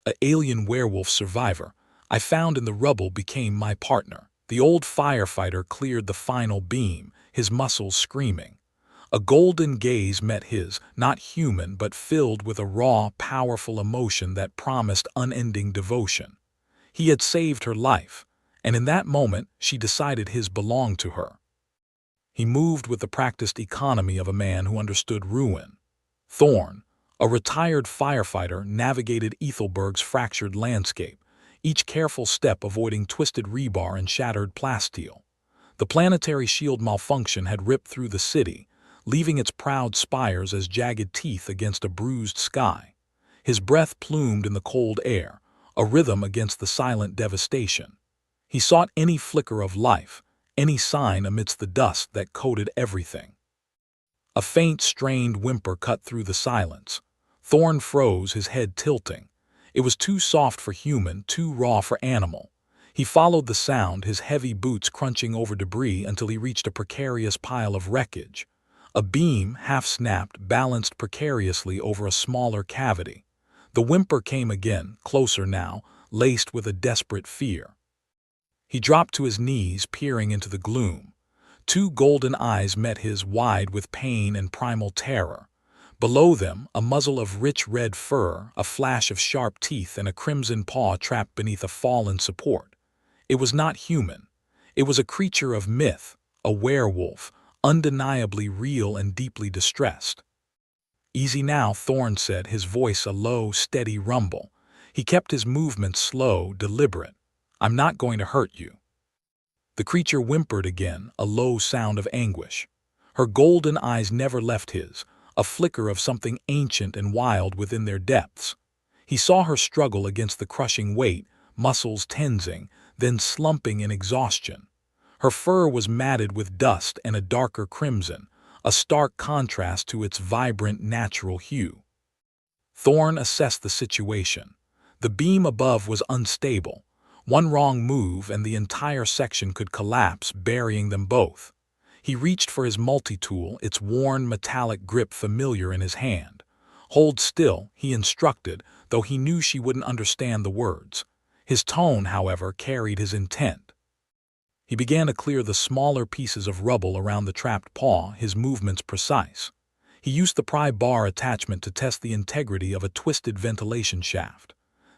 an alien werewolf survivor, I found in the rubble became my partner. The old firefighter cleared the final beam, his muscles screaming. A golden gaze met his, not human but filled with a raw, powerful emotion that promised unending devotion. He had saved her life, and in that moment she decided his belonged to her. He moved with the practiced economy of a man who understood ruin. Thorn, a retired firefighter, navigated Ethelberg's fractured landscape, each careful step avoiding twisted rebar and shattered plasteel. The planetary shield malfunction had ripped through the city, leaving its proud spires as jagged teeth against a bruised sky. His breath plumed in the cold air, a rhythm against the silent devastation. He sought any flicker of life, any sign amidst the dust that coated everything. A faint, strained whimper cut through the silence. Thorn froze, his head tilting. It was too soft for human, too raw for animal. He followed the sound, his heavy boots crunching over debris until he reached a precarious pile of wreckage. A beam, half-snapped, balanced precariously over a smaller cavity. The whimper came again, closer now, laced with a desperate fear. He dropped to his knees, peering into the gloom. Two golden eyes met his, wide with pain and primal terror. Below them, a muzzle of rich red fur, a flash of sharp teeth, and a crimson paw trapped beneath a fallen support. It was not human. It was a creature of myth, a werewolf, undeniably real and deeply distressed. "Easy now," Thorn said, his voice a low, steady rumble. He kept his movements slow, deliberate. "I'm not going to hurt you." The creature whimpered again, a low sound of anguish. Her golden eyes never left his, a flicker of something ancient and wild within their depths. He saw her struggle against the crushing weight, muscles tensing, then slumping in exhaustion. Her fur was matted with dust and a darker crimson, a stark contrast to its vibrant natural hue. Thorn assessed the situation. The beam above was unstable. One wrong move and the entire section could collapse, burying them both. He reached for his multi-tool, its worn metallic grip familiar in his hand. "Hold still," he instructed, though he knew she wouldn't understand the words. His tone, however, carried his intent. He began to clear the smaller pieces of rubble around the trapped paw, his movements precise. He used the pry bar attachment to test the integrity of a twisted ventilation shaft.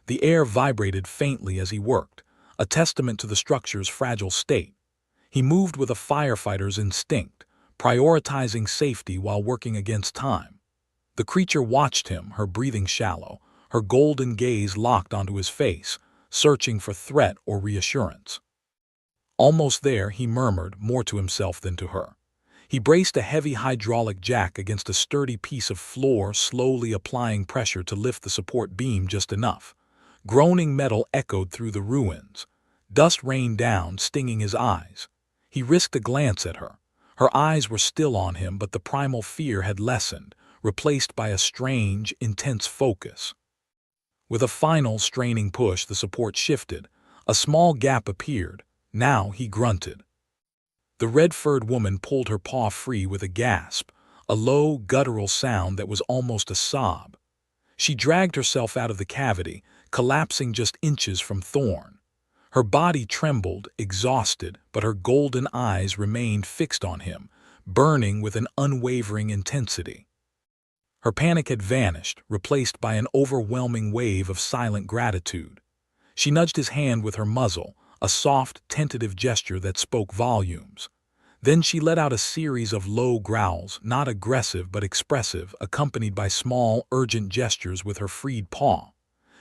The air vibrated faintly as he worked, a testament to the structure's fragile state. He moved with a firefighter's instinct, prioritizing safety while working against time. The creature watched him, her breathing shallow, her golden gaze locked onto his face, searching for threat or reassurance. "Almost there," he murmured, more to himself than to her. He braced a heavy hydraulic jack against a sturdy piece of floor, slowly applying pressure to lift the support beam just enough. Groaning metal echoed through the ruins. Dust rained down, stinging his eyes. He risked a glance at her. Her eyes were still on him, but the primal fear had lessened, replaced by a strange, intense focus. With a final, straining push, the support shifted. A small gap appeared. Now he grunted. The red-furred woman pulled her paw free with a gasp, a low, guttural sound that was almost a sob. She dragged herself out of the cavity, collapsing just inches from Thorn. Her body trembled, exhausted, but her golden eyes remained fixed on him, burning with an unwavering intensity. Her panic had vanished, replaced by an overwhelming wave of silent gratitude. She nudged his hand with her muzzle, a soft, tentative gesture that spoke volumes. Then she let out a series of low growls, not aggressive but expressive, accompanied by small, urgent gestures with her freed paw.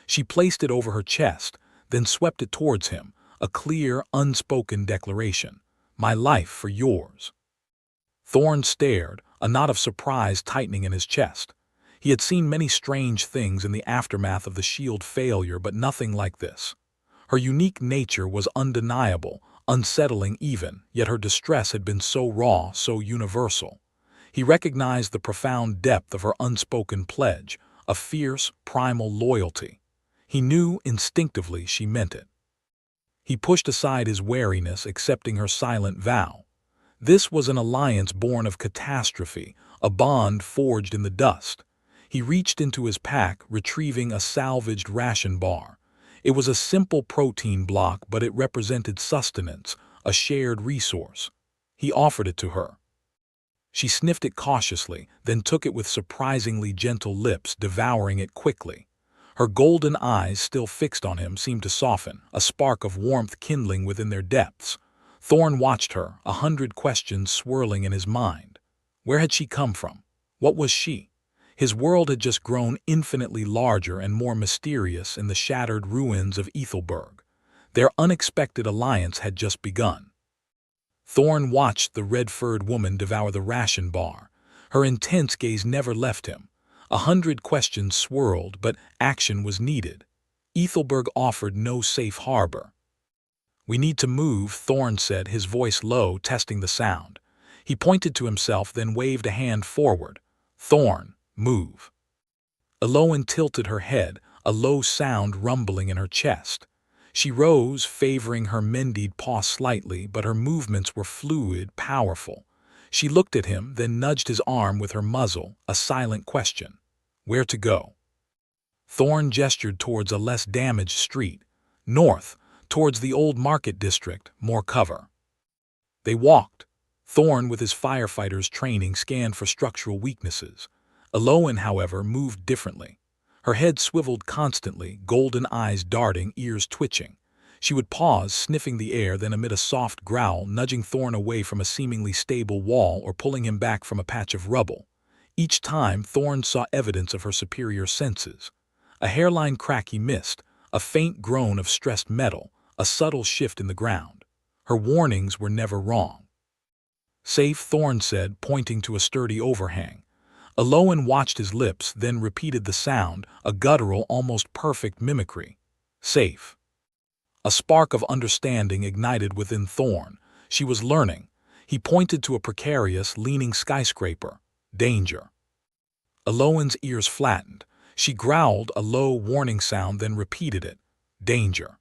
She placed it over her chest, then swept it towards him, a clear, unspoken declaration. "My life for yours." Thorn stared, a knot of surprise tightening in his chest. He had seen many strange things in the aftermath of the shield failure, but nothing like this. Her unique nature was undeniable, unsettling even, yet her distress had been so raw, so universal. He recognized the profound depth of her unspoken pledge, a fierce, primal loyalty. He knew instinctively she meant it. He pushed aside his wariness, accepting her silent vow. This was an alliance born of catastrophe, a bond forged in the dust. He reached into his pack, retrieving a salvaged ration bar. It was a simple protein block, but it represented sustenance, a shared resource. He offered it to her. She sniffed it cautiously, then took it with surprisingly gentle lips, devouring it quickly. Her golden eyes, still fixed on him, seemed to soften, a spark of warmth kindling within their depths. Thorn watched her, 100 questions swirling in his mind. Where had she come from? What was she? His world had just grown infinitely larger and more mysterious in the shattered ruins of Ethelberg. Their unexpected alliance had just begun. Thorn watched the red-furred woman devour the ration bar. Her intense gaze never left him. 100 questions swirled, but action was needed. Ethelberg offered no safe harbor. "We need to move," Thorn said, his voice low, testing the sound. He pointed to himself, then waved a hand forward. "Thorn, move." Elowen tilted her head, a low sound rumbling in her chest. She rose, favoring her mended paw slightly, but her movements were fluid, powerful. She looked at him, then nudged his arm with her muzzle, a silent question. Where to go? Thorn gestured towards a less damaged street. North, towards the old market district, more cover. They walked. Thorn, with his firefighter's training, scanned for structural weaknesses. Elowen, however, moved differently. Her head swiveled constantly, golden eyes darting, ears twitching. She would pause, sniffing the air, then emit a soft growl, nudging Thorn away from a seemingly stable wall or pulling him back from a patch of rubble. Each time, Thorn saw evidence of her superior senses. A hairline crack he missed, a faint groan of stressed metal, a subtle shift in the ground. Her warnings were never wrong. "Safe," Thorn said, pointing to a sturdy overhang. Elowen watched his lips, then repeated the sound, a guttural, almost perfect mimicry. "Safe." A spark of understanding ignited within Thorn. She was learning. He pointed to a precarious, leaning skyscraper. "Danger." Elowen's ears flattened. She growled a low, warning sound, then repeated it. "Danger."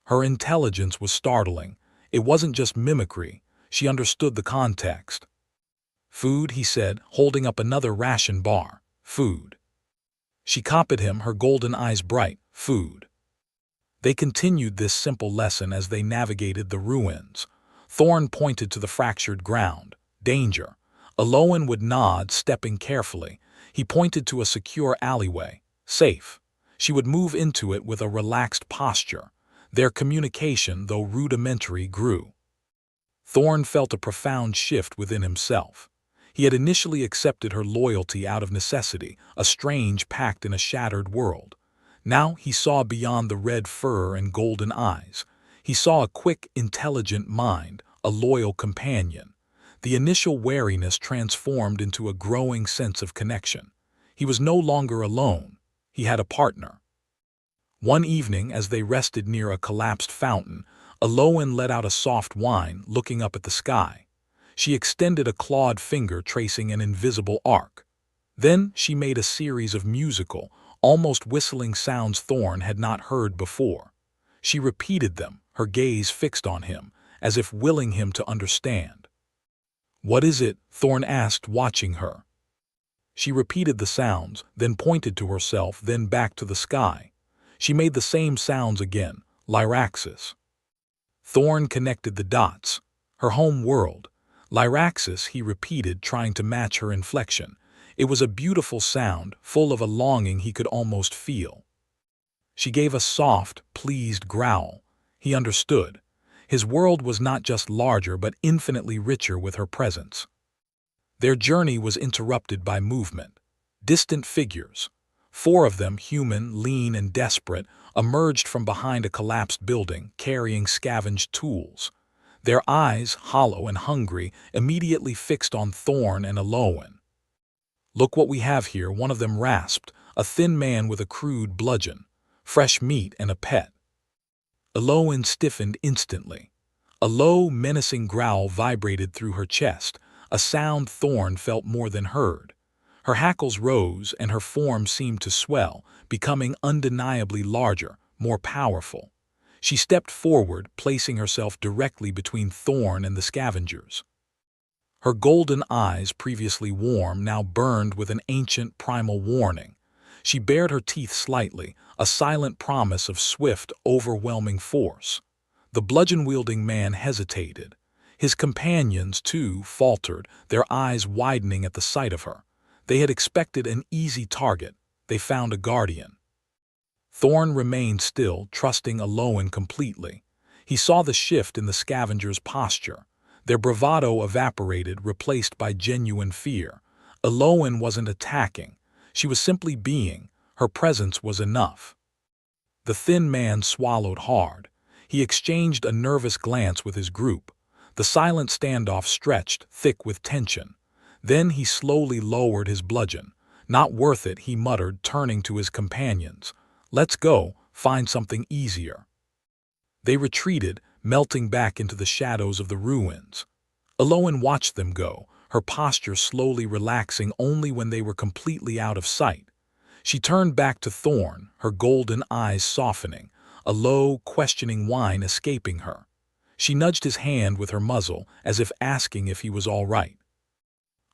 Her intelligence was startling. It wasn't just mimicry. She understood the context. "Food," he said, holding up another ration bar. "Food." She copied him, her golden eyes bright. "Food." They continued this simple lesson as they navigated the ruins. Thorn pointed to the fractured ground. "Danger." Elowen would nod, stepping carefully. He pointed to a secure alleyway. "Safe." She would move into it with a relaxed posture. Their communication, though rudimentary, grew. Thorn felt a profound shift within himself. He had initially accepted her loyalty out of necessity, a strange pact in a shattered world. Now he saw beyond the red fur and golden eyes. He saw a quick, intelligent mind, a loyal companion. The initial wariness transformed into a growing sense of connection. He was no longer alone. He had a partner. One evening, as they rested near a collapsed fountain, Elowen let out a soft whine, looking up at the sky. She extended a clawed finger, tracing an invisible arc. Then she made a series of musical, almost whistling sounds Thorn had not heard before. She repeated them, her gaze fixed on him, as if willing him to understand. "What is it?" Thorn asked, watching her. She repeated the sounds, then pointed to herself, then back to the sky. She made the same sounds again, Lyraxis. Thorn connected the dots. Her home world. Lyraxis, he repeated, trying to match her inflection. It was a beautiful sound, full of a longing he could almost feel. She gave a soft, pleased growl. He understood. His world was not just larger, but infinitely richer with her presence. Their journey was interrupted by movement. Distant figures. 4 of them, human, lean, and desperate, emerged from behind a collapsed building, carrying scavenged tools. Their eyes, hollow and hungry, immediately fixed on Thorn and Elowen. "Look what we have here," one of them rasped, a thin man with a crude bludgeon. "Fresh meat and a pet." Elowen stiffened instantly. A low, menacing growl vibrated through her chest, a sound Thorn felt more than heard. Her hackles rose, and her form seemed to swell, becoming undeniably larger, more powerful. She stepped forward, placing herself directly between Thorn and the scavengers. Her golden eyes, previously warm, now burned with an ancient primal warning. She bared her teeth slightly, a silent promise of swift, overwhelming force. The bludgeon-wielding man hesitated. His companions, too, faltered, their eyes widening at the sight of her. They had expected an easy target. They found a guardian. Thorn remained still, trusting Aloan completely. He saw the shift in the scavengers' posture. Their bravado evaporated, replaced by genuine fear. Aloan wasn't attacking. She was simply being. Her presence was enough. The thin man swallowed hard. He exchanged a nervous glance with his group. The silent standoff stretched, thick with tension. Then he slowly lowered his bludgeon. "Not worth it," he muttered, turning to his companions. "Let's go, find something easier." They retreated, melting back into the shadows of the ruins. Aloan watched them go, her posture slowly relaxing only when they were completely out of sight. She turned back to Thorn, her golden eyes softening, a low, questioning whine escaping her. She nudged his hand with her muzzle, as if asking if he was all right.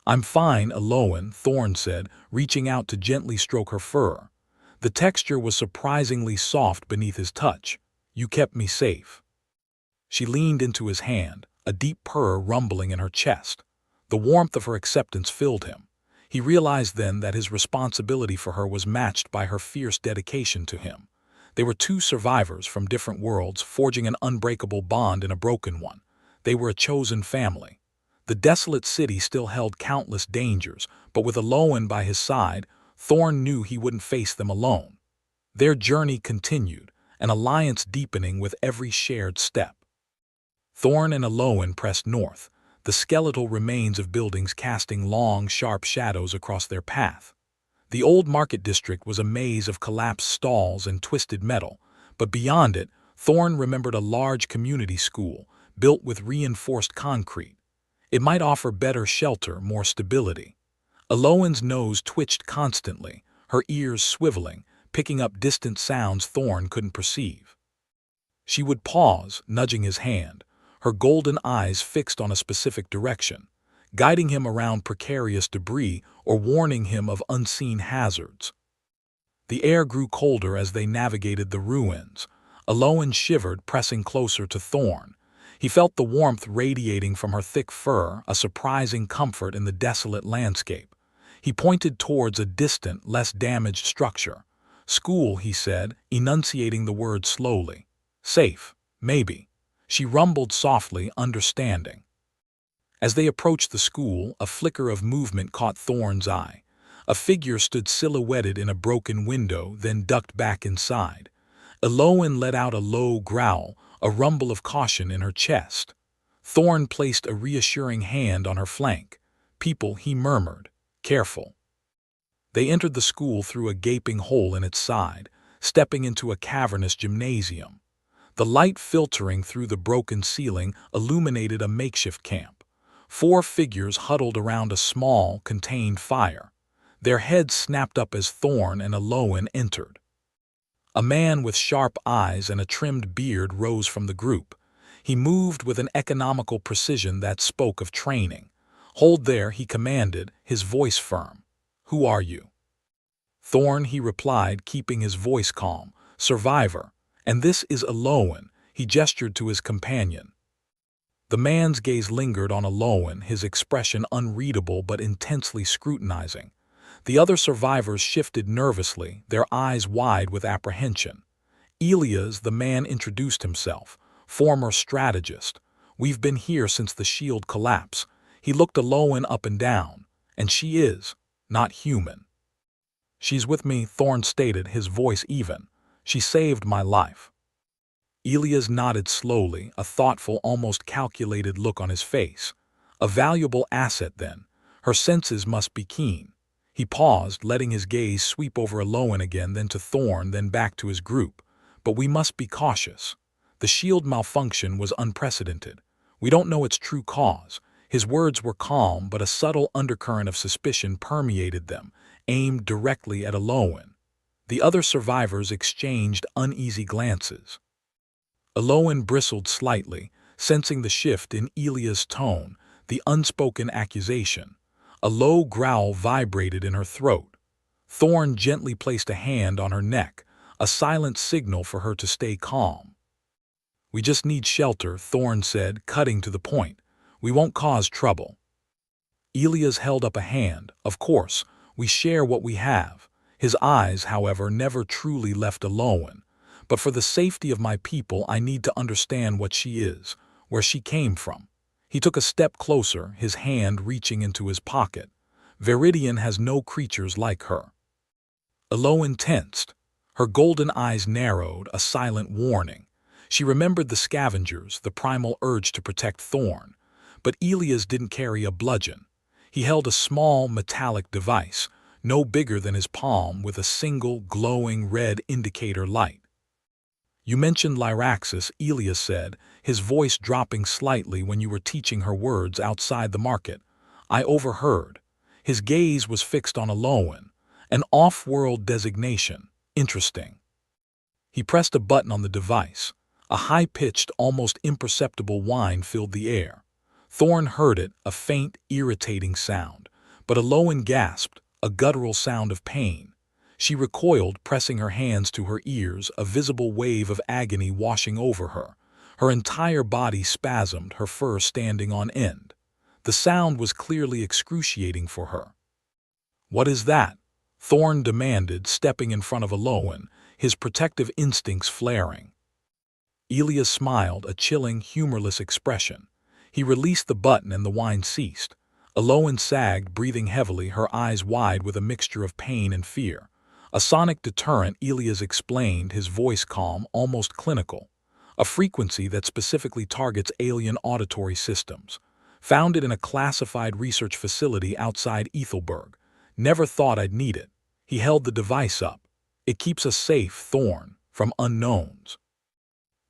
"I'm fine, Aloan," Thorn said, reaching out to gently stroke her fur. The texture was surprisingly soft beneath his touch. "You kept me safe." She leaned into his hand, a deep purr rumbling in her chest. The warmth of her acceptance filled him. He realized then that his responsibility for her was matched by her fierce dedication to him. They were two survivors from different worlds, forging an unbreakable bond in a broken one. They were a chosen family. The desolate city still held countless dangers, but with Aloan by his side, Thorn knew he wouldn't face them alone. Their journey continued, an alliance deepening with every shared step. Thorn and Aloan pressed north, the skeletal remains of buildings casting long, sharp shadows across their path. The old market district was a maze of collapsed stalls and twisted metal, but beyond it, Thorn remembered a large community school, built with reinforced concrete. It might offer better shelter, more stability. Aloan's nose twitched constantly, her ears swiveling, picking up distant sounds Thorn couldn't perceive. She would pause, nudging his hand, her golden eyes fixed on a specific direction, guiding him around precarious debris or warning him of unseen hazards. The air grew colder as they navigated the ruins. Aloan shivered, pressing closer to Thorn. He felt the warmth radiating from her thick fur, a surprising comfort in the desolate landscape. He pointed towards a distant, less damaged structure. "School," he said, enunciating the word slowly. "Safe, maybe." She rumbled softly, understanding. As they approached the school, a flicker of movement caught Thorn's eye. A figure stood silhouetted in a broken window, then ducked back inside. Aloan let out a low growl, a rumble of caution in her chest. Thorn placed a reassuring hand on her flank. "People," he murmured. "Careful." They entered the school through a gaping hole in its side, stepping into a cavernous gymnasium. The light filtering through the broken ceiling illuminated a makeshift camp. 4 figures huddled around a small, contained fire. Their heads snapped up as Thorn and Aloan entered. A man with sharp eyes and a trimmed beard rose from the group. He moved with an economical precision that spoke of training. "Hold there," he commanded, his voice firm. "Who are you?" "Thorn," he replied, keeping his voice calm. "Survivor. And this is Aloan," he gestured to his companion. The man's gaze lingered on Aloan, his expression unreadable but intensely scrutinizing. The other survivors shifted nervously, their eyes wide with apprehension. "Elias," the man introduced himself, "former strategist. We've been here since the shield collapse." He looked Aloan up and down. "And she is not human." "She's with me," Thorn stated, his voice even. "She saved my life." Elias nodded slowly, a thoughtful, almost calculated look on his face. "A valuable asset, then. Her senses must be keen." He paused, letting his gaze sweep over Aloan again, then to Thorn, then back to his group. "But we must be cautious. The shield malfunction was unprecedented. We don't know its true cause." His words were calm, but a subtle undercurrent of suspicion permeated them, aimed directly at Aloan. The other survivors exchanged uneasy glances. Aloan bristled slightly, sensing the shift in Elias' tone, the unspoken accusation. A low growl vibrated in her throat. Thorn gently placed a hand on her neck, a silent signal for her to stay calm. "We just need shelter," Thorn said, cutting to the point. "We won't cause trouble." Elias held up a hand. "Of course, we share what we have." His eyes, however, never truly left Aloan. "But for the safety of my people, I need to understand what she is, where she came from." He took a step closer, his hand reaching into his pocket. "Viridian has no creatures like her." Aloan tensed. Her golden eyes narrowed, a silent warning. She remembered the scavengers, the primal urge to protect Thorn. But Elias didn't carry a bludgeon. He held a small, metallic device, no bigger than his palm, with a single, glowing red indicator light. "You mentioned Lyraxis," Elias said, his voice dropping slightly, "when you were teaching her words outside the market. I overheard." His gaze was fixed on Aloan. "An off-world designation. Interesting." He pressed a button on the device. A high-pitched, almost imperceptible whine filled the air. Thorn heard it, a faint, irritating sound. But Aloan gasped, a guttural sound of pain. She recoiled, pressing her hands to her ears, a visible wave of agony washing over her. Her entire body spasmed, her fur standing on end. The sound was clearly excruciating for her. "What is that?" Thorn demanded, stepping in front of Aloan, his protective instincts flaring. Elias smiled, a chilling, humorless expression. He released the button and the whine ceased. Aloan sagged, breathing heavily, her eyes wide with a mixture of pain and fear. "A sonic deterrent," Elias explained, his voice calm, almost clinical. "A frequency that specifically targets alien auditory systems. Found it in a classified research facility outside Ethelberg. Never thought I'd need it." He held the device up. "It keeps us safe, Thorn, from unknowns."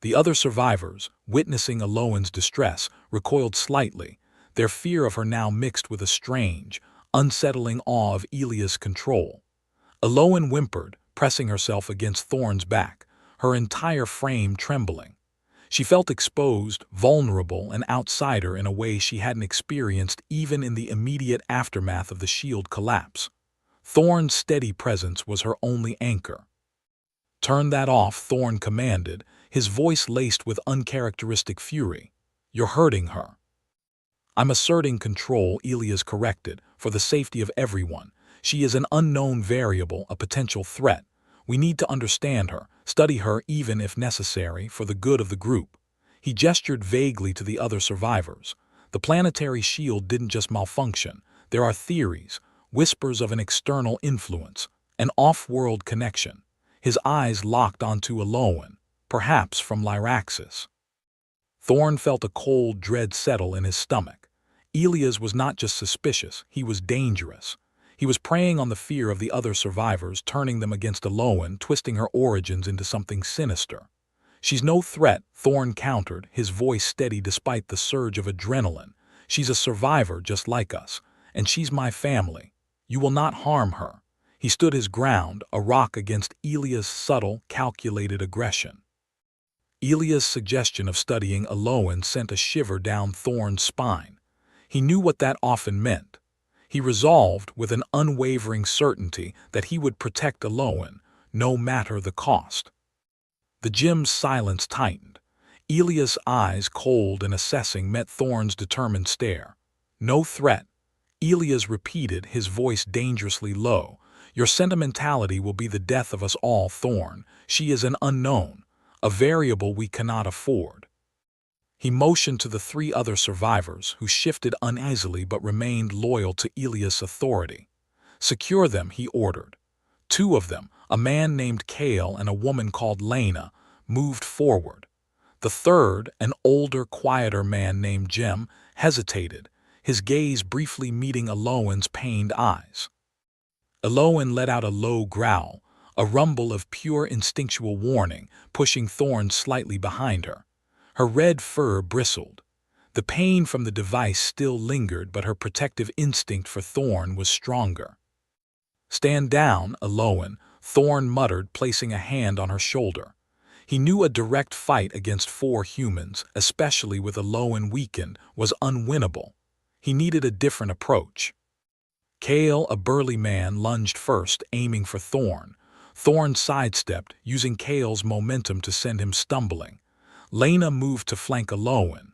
The other survivors, witnessing Aloan's distress, recoiled slightly, their fear of her now mixed with a strange, unsettling awe of Elias' control. Aloan whimpered, pressing herself against Thorn's back, her entire frame trembling. She felt exposed, vulnerable, an outsider in a way she hadn't experienced even in the immediate aftermath of the shield collapse. Thorn's steady presence was her only anchor. "Turn that off," Thorn commanded, his voice laced with uncharacteristic fury. "You're hurting her." "I'm asserting control," Elias corrected, "for the safety of everyone. She is an unknown variable, a potential threat. We need to understand her, study her even if necessary, for the good of the group." He gestured vaguely to the other survivors. "The planetary shield didn't just malfunction. There are theories, whispers of an external influence, an off-world connection." His eyes locked onto Aloan, perhaps from Lyraxis. Thorn felt a cold dread settle in his stomach. Elias was not just suspicious, he was dangerous. He was preying on the fear of the other survivors, turning them against Aloan, twisting her origins into something sinister. "She's no threat," Thorn countered, his voice steady despite the surge of adrenaline. "She's a survivor just like us, and she's my family. You will not harm her." He stood his ground, a rock against Elias' subtle, calculated aggression. Elias' suggestion of studying Aloan sent a shiver down Thorn's spine. He knew what that often meant. He resolved, with an unwavering certainty, that he would protect Aloan, no matter the cost. The gym's silence tightened. Elias' eyes, cold and assessing, met Thorn's determined stare. "No threat," Elias repeated, his voice dangerously low. "Your sentimentality will be the death of us all, Thorn. She is an unknown, a variable we cannot afford." He motioned to the three other survivors, who shifted uneasily but remained loyal to Elias' authority. "Secure them," he ordered. Two of them, a man named Kale and a woman called Lena, moved forward. The third, an older, quieter man named Jem, hesitated, his gaze briefly meeting Aloan's pained eyes. Aloan let out a low growl, a rumble of pure instinctual warning, pushing Thorn slightly behind her. Her red fur bristled. The pain from the device still lingered, but her protective instinct for Thorn was stronger. "Stand down, Aloan," Thorn muttered, placing a hand on her shoulder. He knew a direct fight against 4 humans, especially with Aloan weakened, was unwinnable. He needed a different approach. Kale, a burly man, lunged first, aiming for Thorn. Thorn sidestepped, using Kale's momentum to send him stumbling. Lena moved to flank Alolan.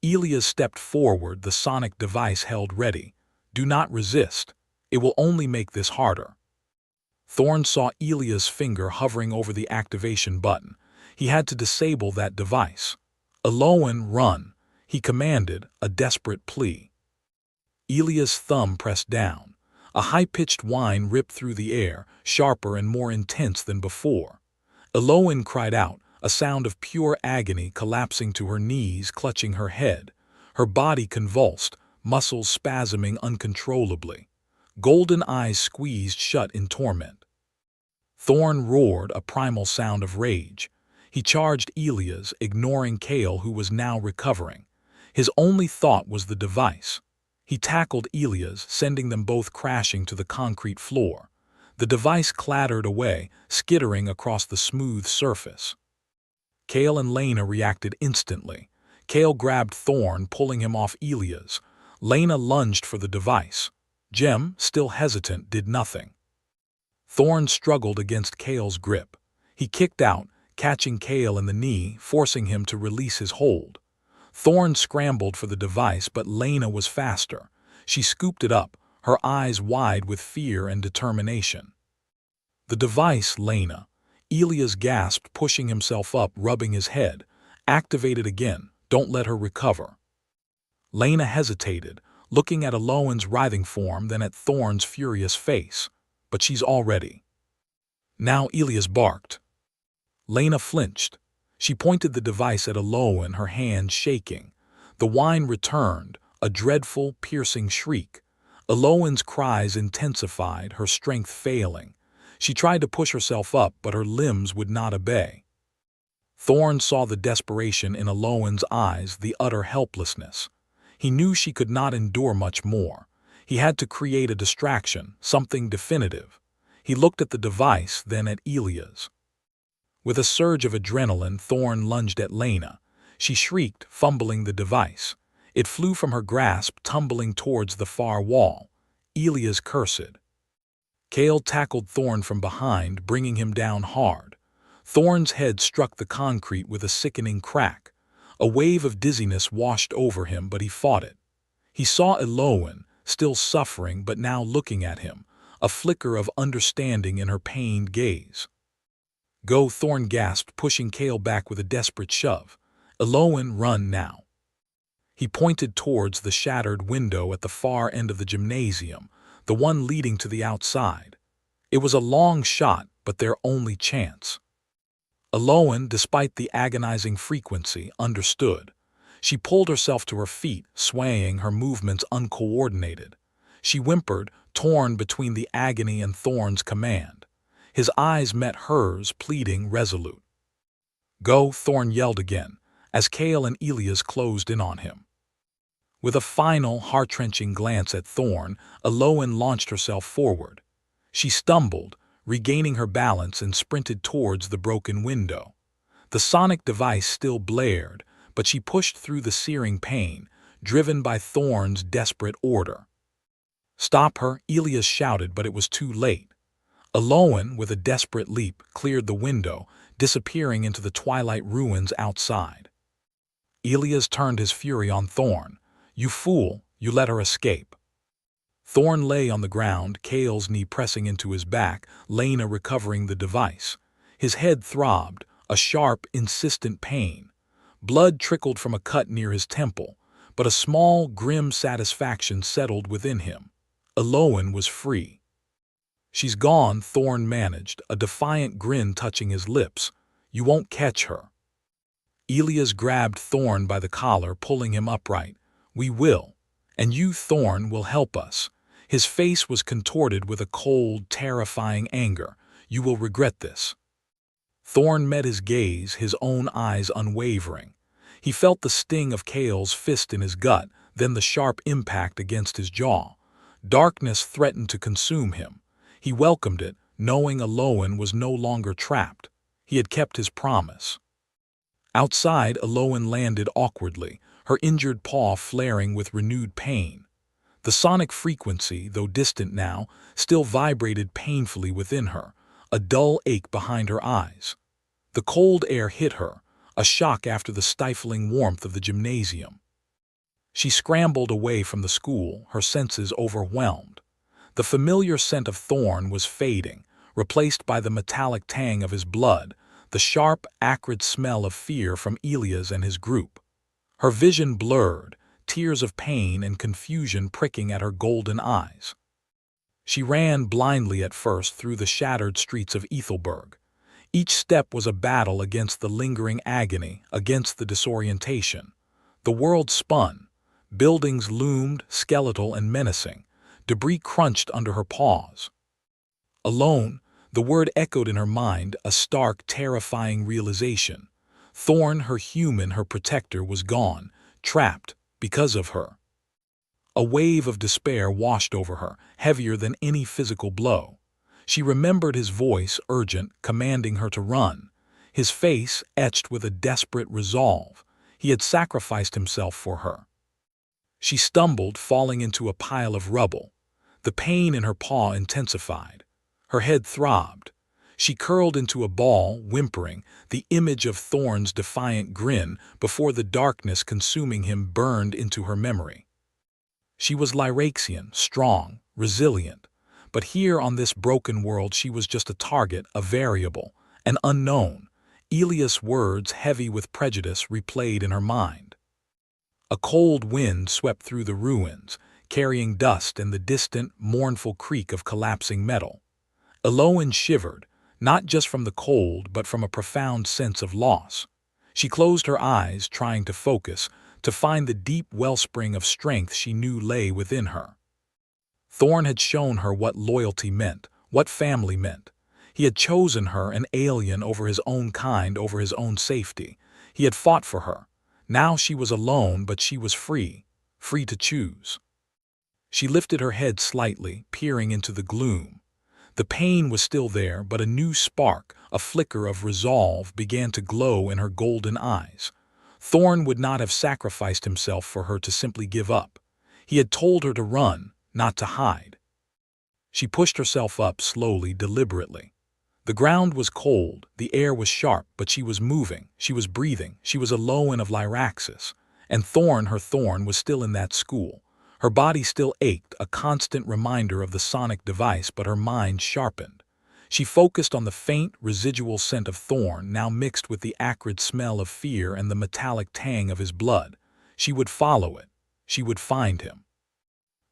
Elias stepped forward, the sonic device held ready. Do not resist. It will only make this harder. Thorn saw Elias' finger hovering over the activation button. He had to disable that device. Alolan, run, he commanded, a desperate plea. Elias' thumb pressed down. A high-pitched whine ripped through the air, sharper and more intense than before. Alolan cried out, a sound of pure agony, collapsing to her knees, clutching her head. Her body convulsed, muscles spasming uncontrollably. Golden eyes squeezed shut in torment. Thorn roared, a primal sound of rage. He charged Elias, ignoring Kale, who was now recovering. His only thought was the device. He tackled Elias, sending them both crashing to the concrete floor. The device clattered away, skittering across the smooth surface. Kale and Lena reacted instantly. Kale grabbed Thorn, pulling him off Elias. Lena lunged for the device. Jem, still hesitant, did nothing. Thorn struggled against Kale's grip. He kicked out, catching Kale in the knee, forcing him to release his hold. Thorn scrambled for the device, but Lena was faster. She scooped it up, her eyes wide with fear and determination. The device, Lena. Elias gasped, pushing himself up, rubbing his head. Activate it again. Don't let her recover. Lena hesitated, looking at Alolan's writhing form, then at Thorn's furious face. But she's all ready. Now Elias barked. Lena flinched. She pointed the device at Alolan, her hand shaking. The whine returned, a dreadful, piercing shriek. Alolan's cries intensified, her strength failing. She tried to push herself up, but her limbs would not obey. Thorn saw the desperation in Alolan's eyes, the utter helplessness. He knew she could not endure much more. He had to create a distraction, something definitive. He looked at the device, then at Elias. With a surge of adrenaline, Thorn lunged at Lena. She shrieked, fumbling the device. It flew from her grasp, tumbling towards the far wall. Elias cursed. Kale tackled Thorn from behind, bringing him down hard. Thorn's head struck the concrete with a sickening crack. A wave of dizziness washed over him, but he fought it. He saw Alolan, still suffering but now looking at him, a flicker of understanding in her pained gaze. Go, Thorn gasped, pushing Kale back with a desperate shove. Alolan, run now. He pointed towards the shattered window at the far end of the gymnasium, the one leading to the outside. It was a long shot, but their only chance. Alolan, despite the agonizing frequency, understood. She pulled herself to her feet, swaying, her movements uncoordinated. She whimpered, torn between the agony and Thorn's command. His eyes met hers, pleading, resolute. Go, Thorn yelled again, as Kale and Elias closed in on him. With a final, heart-wrenching glance at Thorn, Alolan launched herself forward. She stumbled, regaining her balance, and sprinted towards the broken window. The sonic device still blared, but she pushed through the searing pain, driven by Thorn's desperate order. Stop her, Elias shouted, but it was too late. Alolan, with a desperate leap, cleared the window, disappearing into the twilight ruins outside. Elias turned his fury on Thorn. You fool, you let her escape. Thorn lay on the ground, Kale's knee pressing into his back, Lena recovering the device. His head throbbed, a sharp, insistent pain. Blood trickled from a cut near his temple, but a small, grim satisfaction settled within him. Alolan was free. She's gone, Thorn managed, a defiant grin touching his lips. You won't catch her. Elias grabbed Thorn by the collar, pulling him upright. We will. And you, Thorn, will help us. His face was contorted with a cold, terrifying anger. You will regret this. Thorn met his gaze, his own eyes unwavering. He felt the sting of Kale's fist in his gut, then the sharp impact against his jaw. Darkness threatened to consume him. He welcomed it, knowing Alolan was no longer trapped. He had kept his promise. Outside, Alolan landed awkwardly, her injured paw flaring with renewed pain. The sonic frequency, though distant now, still vibrated painfully within her, a dull ache behind her eyes. The cold air hit her, a shock after the stifling warmth of the gymnasium. She scrambled away from the school, her senses overwhelmed. The familiar scent of Thorn was fading, replaced by the metallic tang of his blood, the sharp, acrid smell of fear from Elias and his group. Her vision blurred, tears of pain and confusion pricking at her golden eyes. She ran blindly at first through the shattered streets of Ethelberg. Each step was a battle against the lingering agony, against the disorientation. The world spun. Buildings loomed, skeletal and menacing. Debris crunched under her paws. Alone, the word echoed in her mind, a stark, terrifying realization. Thorn, her human, her protector, was gone, trapped, because of her. A wave of despair washed over her, heavier than any physical blow. She remembered his voice, urgent, commanding her to run. His face etched with a desperate resolve. He had sacrificed himself for her. She stumbled, falling into a pile of rubble. The pain in her paw intensified. Her head throbbed. She curled into a ball, whimpering, the image of Thorn's defiant grin before the darkness consuming him burned into her memory. She was Lyraxian, strong, resilient, but here on this broken world she was just a target, a variable, an unknown. Elias' words, heavy with prejudice, replayed in her mind. A cold wind swept through the ruins, carrying dust and the distant, mournful creak of collapsing metal. Eloan shivered, not just from the cold but from a profound sense of loss. She closed her eyes, trying to focus, to find the deep wellspring of strength she knew lay within her. Thorn had shown her what loyalty meant, what family meant. He had chosen her, an alien, over his own kind, over his own safety. He had fought for her. Now she was alone, but she was free, free to choose. She lifted her head slightly, peering into the gloom. The pain was still there, but a new spark, a flicker of resolve, began to glow in her golden eyes. Thorn would not have sacrificed himself for her to simply give up. He had told her to run, not to hide. She pushed herself up slowly, deliberately. The ground was cold, the air was sharp, but she was moving, she was breathing, she was Eloan of Lyraxis. And Thorn, her Thorn, was still in that school. Her body still ached, a constant reminder of the sonic device, but her mind sharpened. She focused on the faint, residual scent of Thorn, now mixed with the acrid smell of fear and the metallic tang of his blood. She would follow it. She would find him.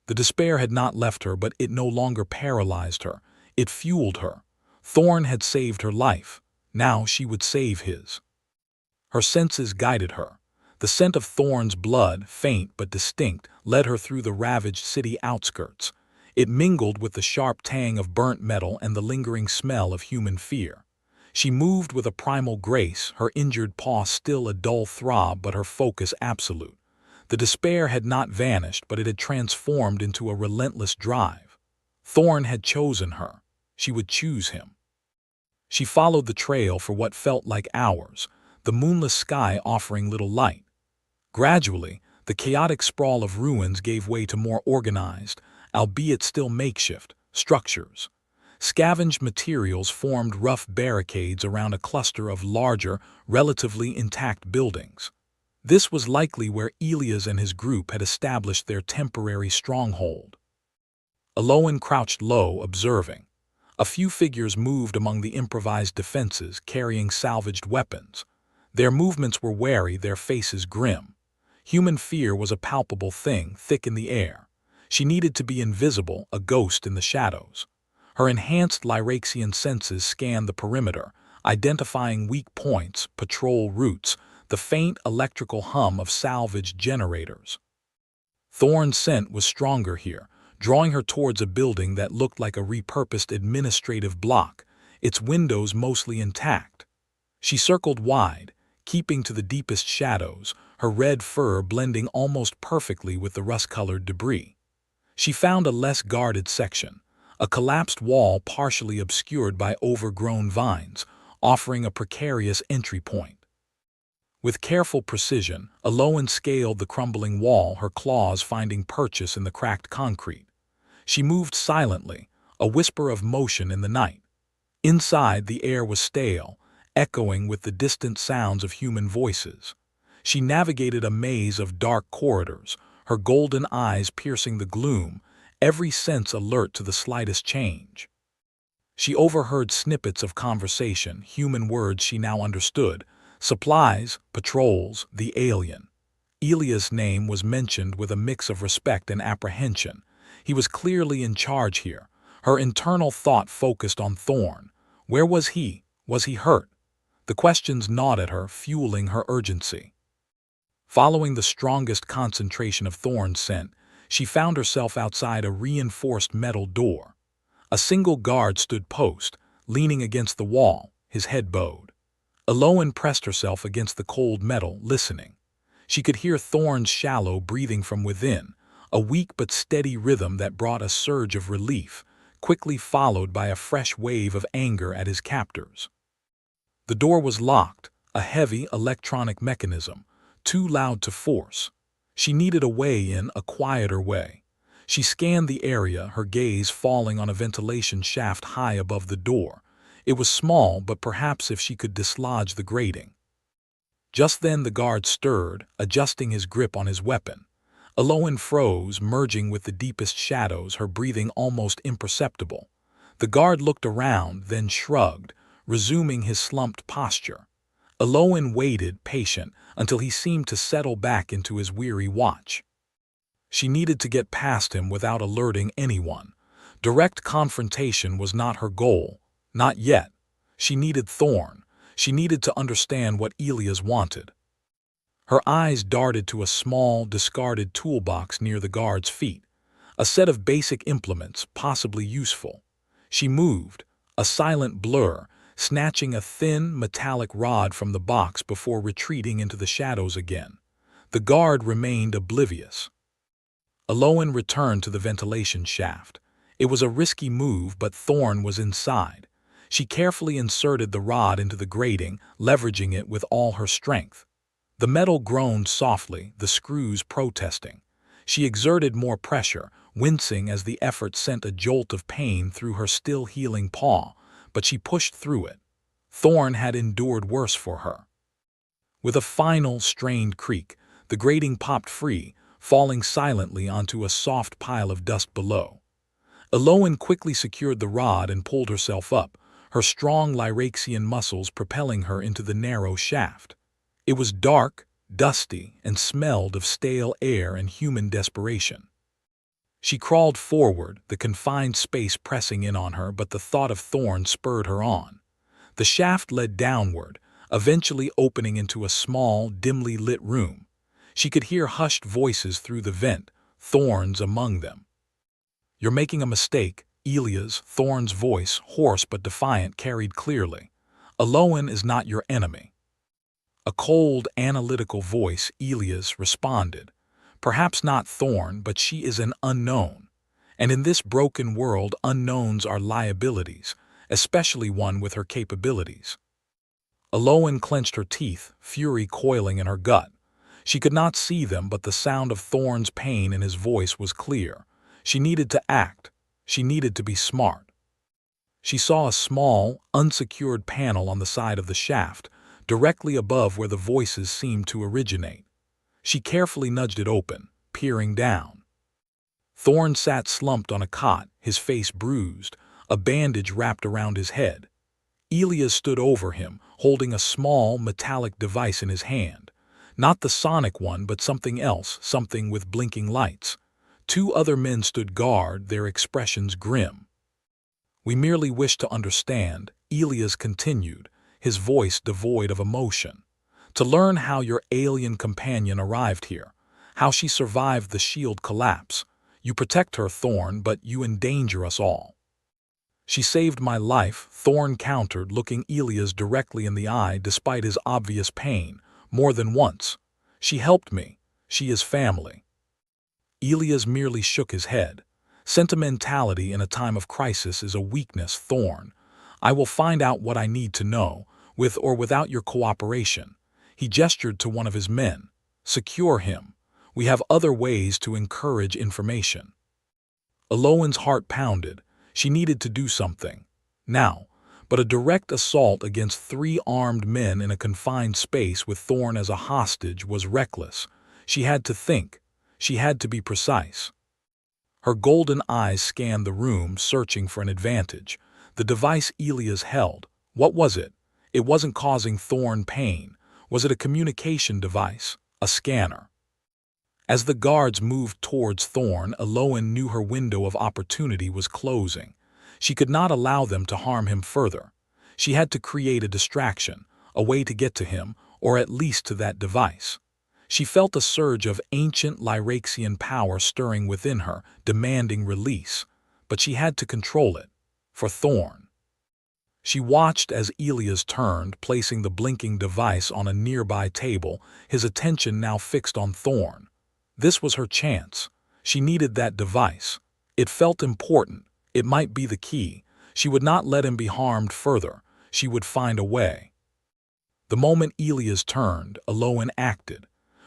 The despair had not left her, but it no longer paralyzed her. It fueled her. Thorn had saved her life. Now she would save his. Her senses guided her. The scent of Thorn's blood, faint but distinct, led her through the ravaged city outskirts. It mingled with the sharp tang of burnt metal and the lingering smell of human fear. She moved with a primal grace, her injured paw still a dull throb but her focus absolute. The despair had not vanished, but it had transformed into a relentless drive. Thorn had chosen her. She would choose him. She followed the trail for what felt like hours, the moonless sky offering little light. Gradually, the chaotic sprawl of ruins gave way to more organized, albeit still makeshift, structures. Scavenged materials formed rough barricades around a cluster of larger, relatively intact buildings. This was likely where Elias and his group had established their temporary stronghold. Eloan crouched low, observing. A few figures moved among the improvised defenses, carrying salvaged weapons. Their movements were wary, their faces grim. Human fear was a palpable thing, thick in the air. She needed to be invisible, a ghost in the shadows. Her enhanced Lyraxian senses scanned the perimeter, identifying weak points, patrol routes, the faint electrical hum of salvaged generators. Thorn's scent was stronger here, drawing her towards a building that looked like a repurposed administrative block, its windows mostly intact. She circled wide, keeping to the deepest shadows, her red fur blending almost perfectly with the rust-colored debris. She found a less guarded section, a collapsed wall partially obscured by overgrown vines, offering a precarious entry point. With careful precision, Aloan scaled the crumbling wall, her claws finding purchase in the cracked concrete. She moved silently, a whisper of motion in the night. Inside, the air was stale, echoing with the distant sounds of human voices. She navigated a maze of dark corridors, her golden eyes piercing the gloom, every sense alert to the slightest change. She overheard snippets of conversation, human words she now understood: supplies, patrols, the alien. Elia's name was mentioned with a mix of respect and apprehension. He was clearly in charge here. Her internal thought focused on Thorn. Where was he? Was he hurt? The questions gnawed at her, fueling her urgency. Following the strongest concentration of Thorn's scent, she found herself outside a reinforced metal door. A single guard stood post, leaning against the wall, his head bowed. Aloan pressed herself against the cold metal, listening. She could hear Thorn's shallow breathing from within, a weak but steady rhythm that brought a surge of relief, quickly followed by a fresh wave of anger at his captors. The door was locked, a heavy electronic mechanism, too loud to force. She needed a way in, a quieter way. She scanned the area, her gaze falling on a ventilation shaft high above the door. It was small, but perhaps if she could dislodge the grating. Just then the guard stirred, adjusting his grip on his weapon. Aloan froze, merging with the deepest shadows, her breathing almost imperceptible. The guard looked around, then shrugged, resuming his slumped posture. Aloan waited, patient, until he seemed to settle back into his weary watch. She needed to get past him without alerting anyone. Direct confrontation was not her goal. Not yet. She needed Thorn. She needed to understand what Elias wanted. Her eyes darted to a small, discarded toolbox near the guard's feet. A set of basic implements, possibly useful. She moved, a silent blur, snatching a thin, metallic rod from the box before retreating into the shadows again. The guard remained oblivious. Aloan returned to the ventilation shaft. It was a risky move, but Thorn was inside. She carefully inserted the rod into the grating, leveraging it with all her strength. The metal groaned softly, the screws protesting. She exerted more pressure, wincing as the effort sent a jolt of pain through her still-healing paw, but she pushed through it. Thorn had endured worse for her. With a final, strained creak, the grating popped free, falling silently onto a soft pile of dust below. Aloan quickly secured the rod and pulled herself up, her strong Lyraxian muscles propelling her into the narrow shaft. It was dark, dusty, and smelled of stale air and human desperation. She crawled forward, the confined space pressing in on her, but the thought of Thorn spurred her on. The shaft led downward, eventually opening into a small, dimly lit room. She could hear hushed voices through the vent, Thorn's among them. "You're making a mistake," Elia's, Thorn's voice, hoarse but defiant, carried clearly. "Aloan is not your enemy." A cold, analytical voice, Elia's, responded. "Perhaps not Thorn, but she is an unknown. And in this broken world, unknowns are liabilities, especially one with her capabilities." Aloan clenched her teeth, fury coiling in her gut. She could not see them, but the sound of Thorn's pain in his voice was clear. She needed to act. She needed to be smart. She saw a small, unsecured panel on the side of the shaft, directly above where the voices seemed to originate. She carefully nudged it open, peering down. Thorn sat slumped on a cot, his face bruised, a bandage wrapped around his head. Elias stood over him, holding a small, metallic device in his hand. Not the sonic one, but something else, something with blinking lights. Two other men stood guard, their expressions grim. "We merely wish to understand," Elias continued, his voice devoid of emotion. "To learn how your alien companion arrived here, how she survived the shield collapse. You protect her, Thorn, but you endanger us all." "She saved my life," Thorn countered, looking Elias directly in the eye despite his obvious pain, "more than once. She helped me. She is family." Elias merely shook his head. "Sentimentality in a time of crisis is a weakness, Thorn. I will find out what I need to know, with or without your cooperation." He gestured to one of his men. "Secure him. We have other ways to encourage information." Aloan's heart pounded. She needed to do something. Now, but a direct assault against 3 armed men in a confined space with Thorn as a hostage was reckless. She had to think. She had to be precise. Her golden eyes scanned the room, searching for an advantage. The device Elias held, what was it? It wasn't causing Thorn pain. Was it a communication device? A scanner? As the guards moved towards Thorn, Aloan knew her window of opportunity was closing. She could not allow them to harm him further. She had to create a distraction, a way to get to him, or at least to that device. She felt a surge of ancient Lyraxian power stirring within her, demanding release. But she had to control it. For Thorn. She watched as Elias turned, placing the blinking device on a nearby table, his attention now fixed on Thorn. This was her chance. She needed that device. It felt important. It might be the key. She would not let him be harmed further. She would find a way. The moment Elias turned, Aloan acted.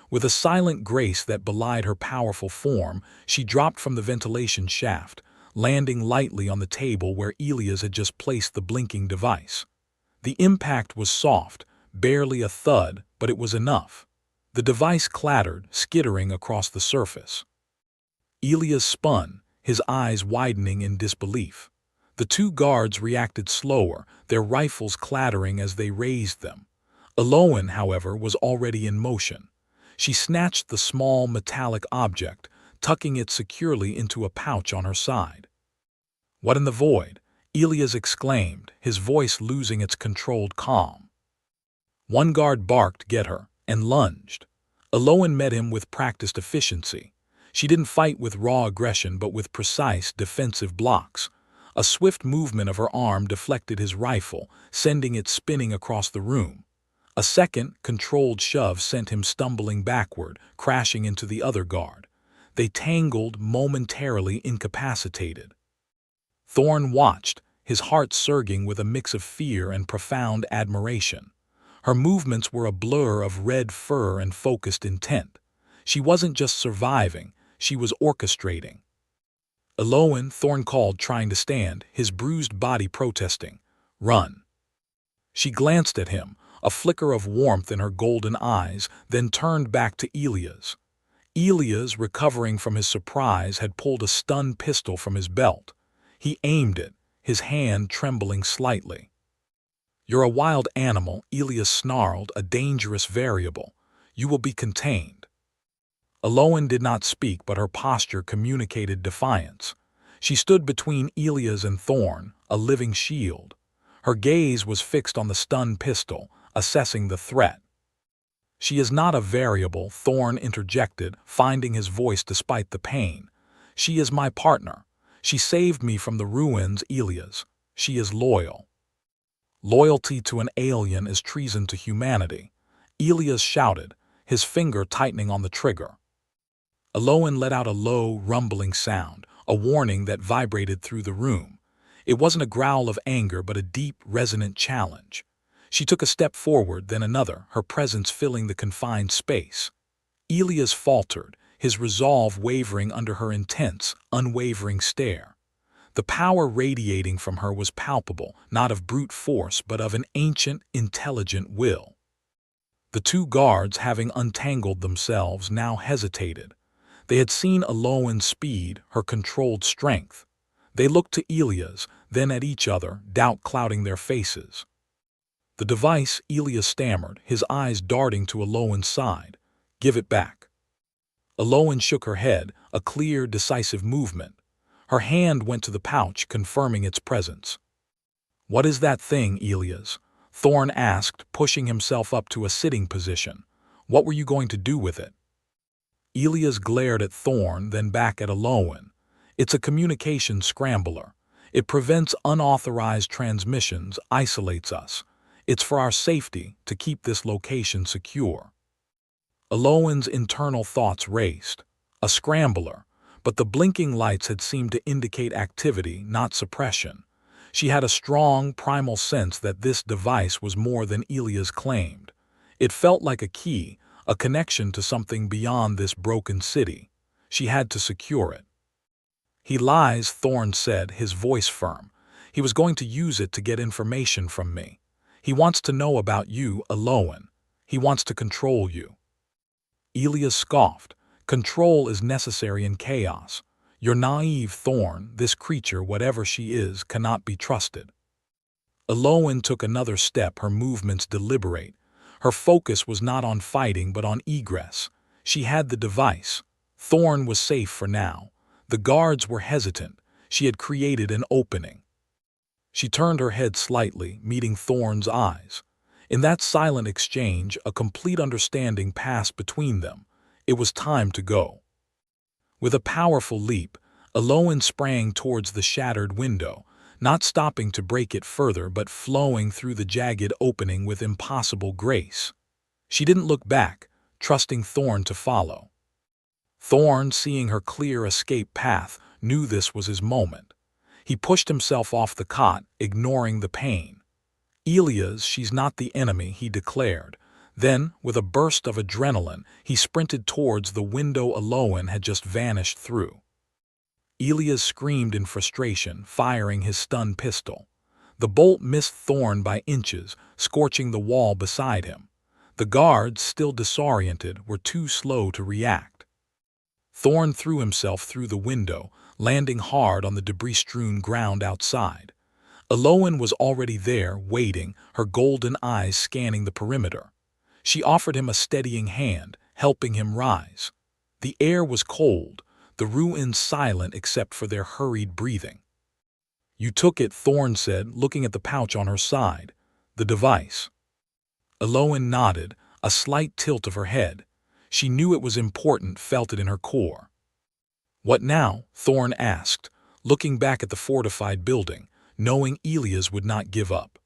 With a silent grace that belied her powerful form, she dropped from the ventilation shaft, landing lightly on the table where Elias had just placed the blinking device. The impact was soft, barely a thud, but it was enough. The device clattered, skittering across the surface. Elias spun, his eyes widening in disbelief. The 2 guards reacted slower, their rifles clattering as they raised them. Aloan, however, was already in motion. She snatched the small metallic object, tucking it securely into a pouch on her side. "What in the void?" Elias exclaimed, his voice losing its controlled calm. One guard barked, "Get her," and lunged. Aloan met him with practiced efficiency. She didn't fight with raw aggression but with precise, defensive blocks. A swift movement of her arm deflected his rifle, sending it spinning across the room. A second, controlled shove sent him stumbling backward, crashing into the other guard. They tangled, momentarily incapacitated. Thorn watched, his heart surging with a mix of fear and profound admiration. Her movements were a blur of red fur and focused intent. She wasn't just surviving, she was orchestrating. "Aloan," Thorn called, trying to stand, his bruised body protesting. "Run." She glanced at him, a flicker of warmth in her golden eyes, then turned back to Elias. Elias, recovering from his surprise, had pulled a stun pistol from his belt. He aimed it, his hand trembling slightly. "You're a wild animal," Elias snarled, "a dangerous variable. You will be contained." Aloan did not speak, but her posture communicated defiance. She stood between Elias and Thorn, a living shield. Her gaze was fixed on the stun pistol, assessing the threat. "She is not a variable," Thorn interjected, finding his voice despite the pain. "She is my partner. She saved me from the ruins, Elias. She is loyal." "Loyalty to an alien is treason to humanity," Elias shouted, his finger tightening on the trigger. Aloan let out a low, rumbling sound, a warning that vibrated through the room. It wasn't a growl of anger, but a deep, resonant challenge. She took a step forward, then another, her presence filling the confined space. Elias faltered, his resolve wavering under her intense, unwavering stare. The power radiating from her was palpable, not of brute force, but of an ancient, intelligent will. The 2 guards, having untangled themselves, now hesitated. They had seen Aloan's speed, her controlled strength. They looked to Elias, then at each other, doubt clouding their faces. "The device," Elias stammered, his eyes darting to Aloan's side. "Give it back." Aloan shook her head, a clear, decisive movement. Her hand went to the pouch, confirming its presence. "What is that thing, Elias?" Thorn asked, pushing himself up to a sitting position. "What were you going to do with it?" Elias glared at Thorn, then back at Aloan. "It's a communication scrambler. It prevents unauthorized transmissions, isolates us. It's for our safety, to keep this location secure." Aloan's internal thoughts raced. A scrambler, but the blinking lights had seemed to indicate activity, not suppression. She had a strong, primal sense that this device was more than Elias claimed. It felt like a key, a connection to something beyond this broken city. She had to secure it. He lies, Thorn said, his voice firm. He was going to use it to get information from me. He wants to know about you, Aloan. He wants to control you. Elia scoffed. Control is necessary in chaos. You're naive, Thorn. This creature, whatever she is, cannot be trusted. Aloan took another step, her movements deliberate. Her focus was not on fighting but on egress. She had the device. Thorn was safe for now. The guards were hesitant. She had created an opening. She turned her head slightly, meeting Thorn's eyes. In that silent exchange, a complete understanding passed between them. It was time to go. With a powerful leap, Aloan sprang towards the shattered window, not stopping to break it further but flowing through the jagged opening with impossible grace. She didn't look back, trusting Thorn to follow. Thorn, seeing her clear escape path, knew this was his moment. He pushed himself off the cot, ignoring the pain. Elia's, she's not the enemy, he declared. Then, with a burst of adrenaline, he sprinted towards the window Aloan had just vanished through. Elias screamed in frustration, firing his stun pistol. The bolt missed Thorn by inches, scorching the wall beside him. The guards, still disoriented, were too slow to react. Thorn threw himself through the window, landing hard on the debris-strewn ground outside. Aloan was already there, waiting, her golden eyes scanning the perimeter. She offered him a steadying hand, helping him rise. The air was cold, the ruins silent except for their hurried breathing. "You took it," Thorn said, looking at the pouch on her side. "The device." Aloan nodded, a slight tilt of her head. She knew it was important, felt it in her core. "What now?" Thorn asked, looking back at the fortified building, knowing Elias would not give up.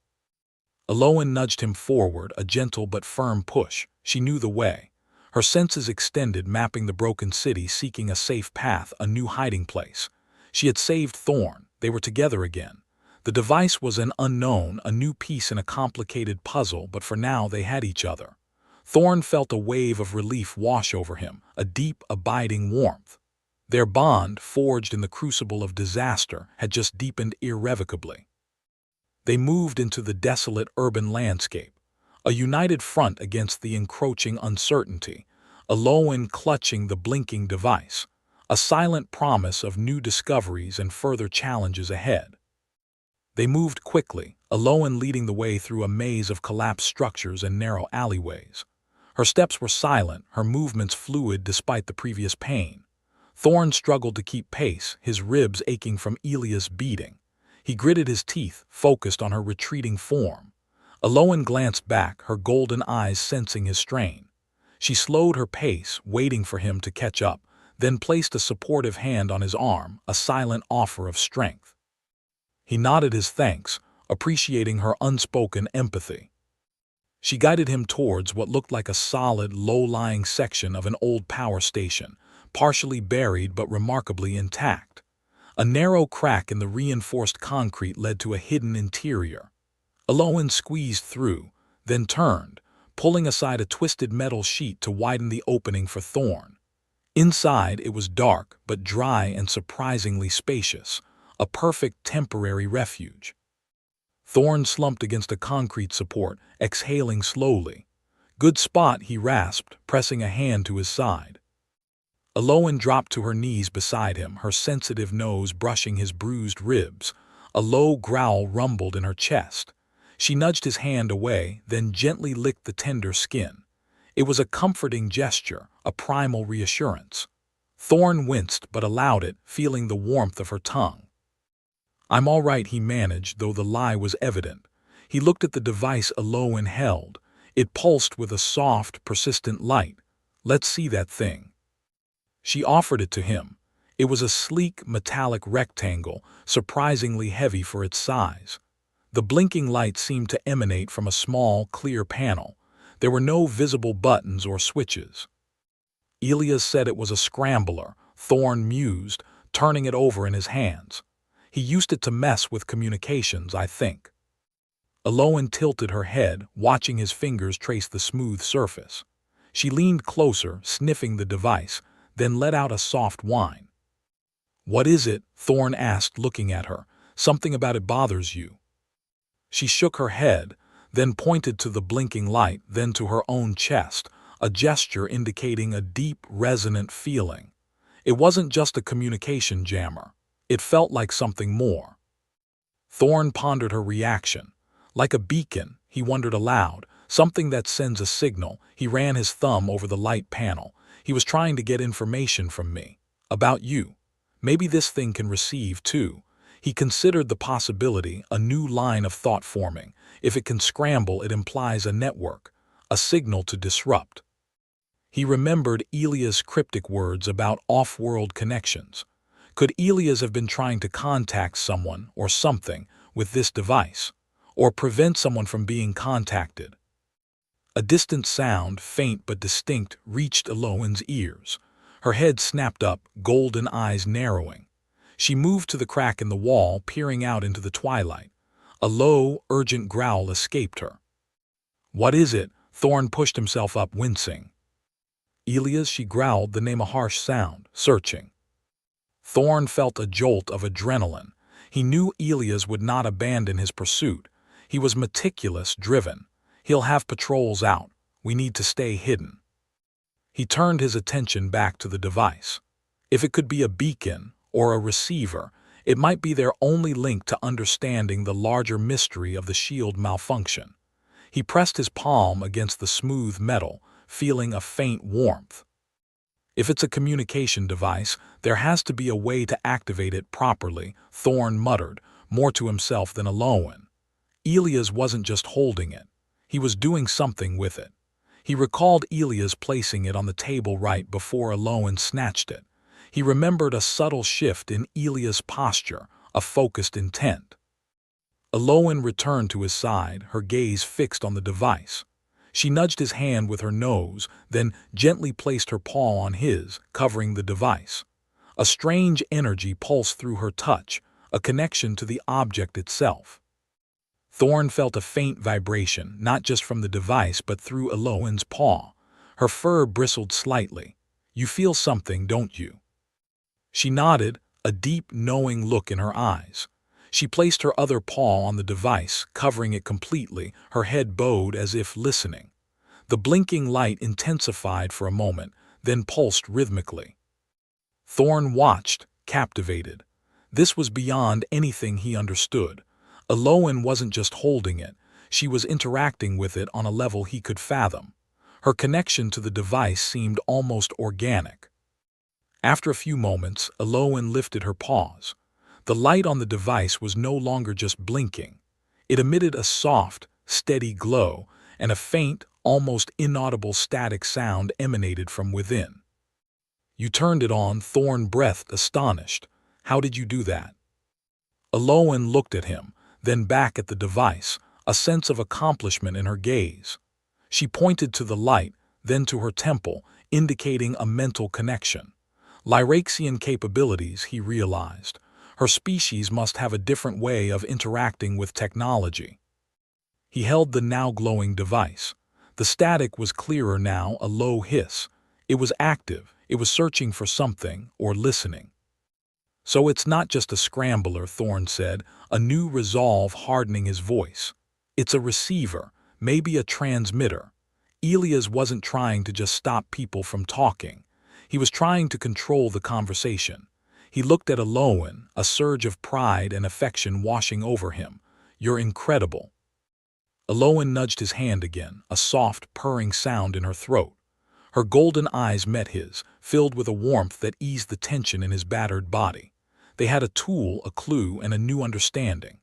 Aloan nudged him forward, a gentle but firm push. She knew the way. Her senses extended, mapping the broken city, seeking a safe path, a new hiding place. She had saved Thorn. They were together again. The device was an unknown, a new piece in a complicated puzzle, but for now they had each other. Thorn felt a wave of relief wash over him, a deep, abiding warmth. Their bond, forged in the crucible of disaster, had just deepened irrevocably. They moved into the desolate urban landscape, a united front against the encroaching uncertainty, Aloan clutching the blinking device, a silent promise of new discoveries and further challenges ahead. They moved quickly, Aloan leading the way through a maze of collapsed structures and narrow alleyways. Her steps were silent, her movements fluid despite the previous pain. Thorn struggled to keep pace, his ribs aching from Elias' beating. He gritted his teeth, focused on her retreating form. Aloan glanced back, her golden eyes sensing his strain. She slowed her pace, waiting for him to catch up, then placed a supportive hand on his arm, a silent offer of strength. He nodded his thanks, appreciating her unspoken empathy. She guided him towards what looked like a solid, low-lying section of an old power station, partially buried but remarkably intact. A narrow crack in the reinforced concrete led to a hidden interior. Aloan squeezed through, then turned, pulling aside a twisted metal sheet to widen the opening for Thorn. Inside, it was dark but dry and surprisingly spacious, a perfect temporary refuge. Thorn slumped against a concrete support, exhaling slowly. "Good spot," he rasped, pressing a hand to his side. Aloan dropped to her knees beside him, her sensitive nose brushing his bruised ribs. A low growl rumbled in her chest. She nudged his hand away, then gently licked the tender skin. It was a comforting gesture, a primal reassurance. Thorn winced but allowed it, feeling the warmth of her tongue. "I'm all right," he managed, though the lie was evident. He looked at the device Aloan held. It pulsed with a soft, persistent light. "Let's see that thing." She offered it to him. It was a sleek, metallic rectangle, surprisingly heavy for its size. The blinking light seemed to emanate from a small, clear panel. There were no visible buttons or switches. Elias said it was a scrambler, Thorn mused, turning it over in his hands. "He used it to mess with communications, I think." Aloan tilted her head, watching his fingers trace the smooth surface. She leaned closer, sniffing the device, then let out a soft whine. "What is it?" Thorn asked, looking at her. "Something about it bothers you." She shook her head, then pointed to the blinking light, then to her own chest, a gesture indicating a deep, resonant feeling. It wasn't just a communication jammer. It felt like something more. Thorn pondered her reaction. Like a beacon, he wondered aloud, something that sends a signal. He ran his thumb over the light panel. He was trying to get information from me. About you. Maybe this thing can receive, too. He considered the possibility, a new line of thought forming. If it can scramble, it implies a network, a signal to disrupt. He remembered Elia's cryptic words about off-world connections. Could Elias have been trying to contact someone or something with this device, or prevent someone from being contacted? A distant sound, faint but distinct, reached Aloan's ears. Her head snapped up, golden eyes narrowing. She moved to the crack in the wall, peering out into the twilight. A low, urgent growl escaped her. "What is it?" Thorn pushed himself up, wincing. "Elias," she growled, the name a harsh sound, searching. Thorn felt a jolt of adrenaline. He knew Elias would not abandon his pursuit. He was meticulous, driven. "He'll have patrols out. We need to stay hidden." He turned his attention back to the device. If it could be a beacon or a receiver, it might be their only link to understanding the larger mystery of the shield malfunction. He pressed his palm against the smooth metal, feeling a faint warmth. If it's a communication device, there has to be a way to activate it properly, Thorn muttered, more to himself than Aloan. Elias wasn't just holding it. He was doing something with it. He recalled Elias placing it on the table right before Aloan snatched it. He remembered a subtle shift in Elias' posture, a focused intent. Aloan returned to his side, her gaze fixed on the device. She nudged his hand with her nose, then gently placed her paw on his, covering the device. A strange energy pulsed through her touch, a connection to the object itself. Thorn felt a faint vibration, not just from the device but through Aloan's paw. Her fur bristled slightly. "You feel something, don't you?" She nodded, a deep, knowing look in her eyes. She placed her other paw on the device, covering it completely, her head bowed as if listening. The blinking light intensified for a moment, then pulsed rhythmically. Thorn watched, captivated. This was beyond anything he understood. Aloan wasn't just holding it, she was interacting with it on a level he could fathom. Her connection to the device seemed almost organic. After a few moments, Aloan lifted her paws. The light on the device was no longer just blinking. It emitted a soft, steady glow, and a faint, almost inaudible static sound emanated from within. "You turned it on," Thorn breathed, astonished. "How did you do that?" Aloan looked at him, then back at the device, a sense of accomplishment in her gaze. She pointed to the light, then to her temple, indicating a mental connection. Lyraxian capabilities, he realized. Her species must have a different way of interacting with technology. He held the now glowing device. The static was clearer now, a low hiss. It was active, it was searching for something, or listening. "So it's not just a scrambler," Thorn said, a new resolve hardening his voice. "It's a receiver, maybe a transmitter." Elias wasn't trying to just stop people from talking. He was trying to control the conversation. He looked at Aloan, a surge of pride and affection washing over him. "You're incredible." Aloan nudged his hand again, a soft, purring sound in her throat. Her golden eyes met his, filled with a warmth that eased the tension in his battered body. They had a tool, a clue, and a new understanding.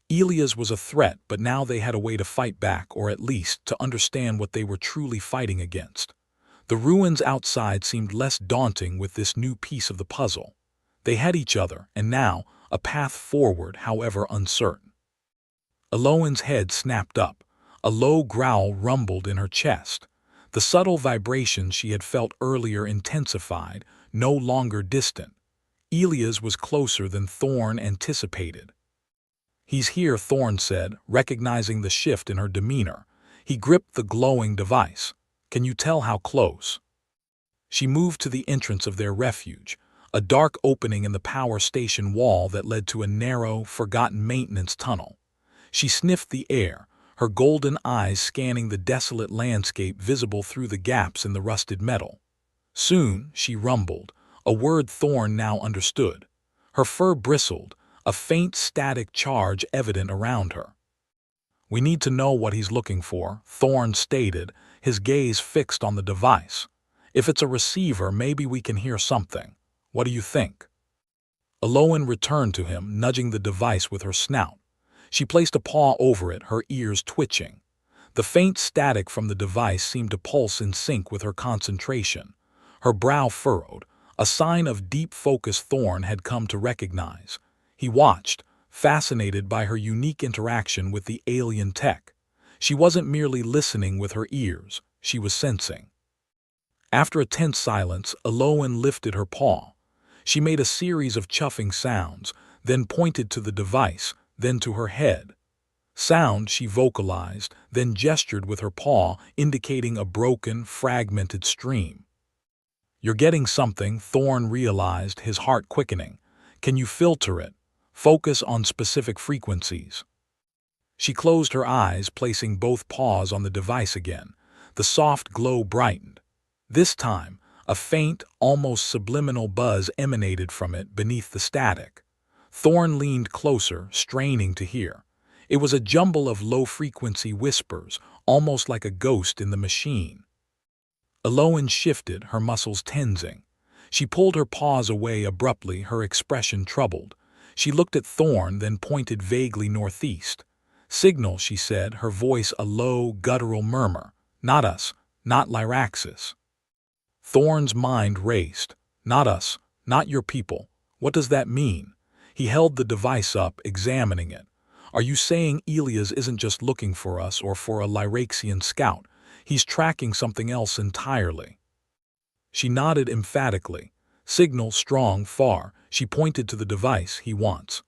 Elias was a threat, but now they had a way to fight back, or at least to understand what they were truly fighting against. The ruins outside seemed less daunting with this new piece of the puzzle. They had each other, and now, a path forward, however uncertain. Aloan's head snapped up. A low growl rumbled in her chest. The subtle vibrations she had felt earlier intensified, no longer distant. Elias was closer than Thorn anticipated. "He's here," Thorn said, recognizing the shift in her demeanor. He gripped the glowing device. "Can you tell how close?" She moved to the entrance of their refuge, a dark opening in the power station wall that led to a narrow, forgotten maintenance tunnel. She sniffed the air, her golden eyes scanning the desolate landscape visible through the gaps in the rusted metal. "Soon," she rumbled, a word Thorn now understood. Her fur bristled, a faint static charge evident around her. "We need to know what he's looking for," Thorn stated, his gaze fixed on the device. "If it's a receiver, maybe we can hear something. What do you think?" Aloan returned to him, nudging the device with her snout. She placed a paw over it, her ears twitching. The faint static from the device seemed to pulse in sync with her concentration. Her brow furrowed, a sign of deep focus Thorn had come to recognize. He watched, fascinated by her unique interaction with the alien tech. She wasn't merely listening with her ears, she was sensing. After a tense silence, Aloan lifted her paw. She made a series of chuffing sounds, then pointed to the device, then to her head. "Sound," she vocalized, then gestured with her paw, indicating a broken, fragmented stream. "You're getting something," Thorn realized, his heart quickening. "Can you filter it? Focus on specific frequencies." She closed her eyes, placing both paws on the device again. The soft glow brightened. This time, a faint, almost subliminal buzz emanated from it beneath the static. Thorn leaned closer, straining to hear. It was a jumble of low-frequency whispers, almost like a ghost in the machine. Aloan shifted, her muscles tensing. She pulled her paws away abruptly, her expression troubled. She looked at Thorn, then pointed vaguely northeast. "Signal," she said, her voice a low, guttural murmur. "Not us, not Lyraxis." Thorn's mind raced. "Not us, not your people. What does that mean?" He held the device up, examining it. "Are you saying Elias isn't just looking for us or for a Lyraxian scout? He's tracking something else entirely." She nodded emphatically. "Signal strong, far." She pointed to the device. "He wants."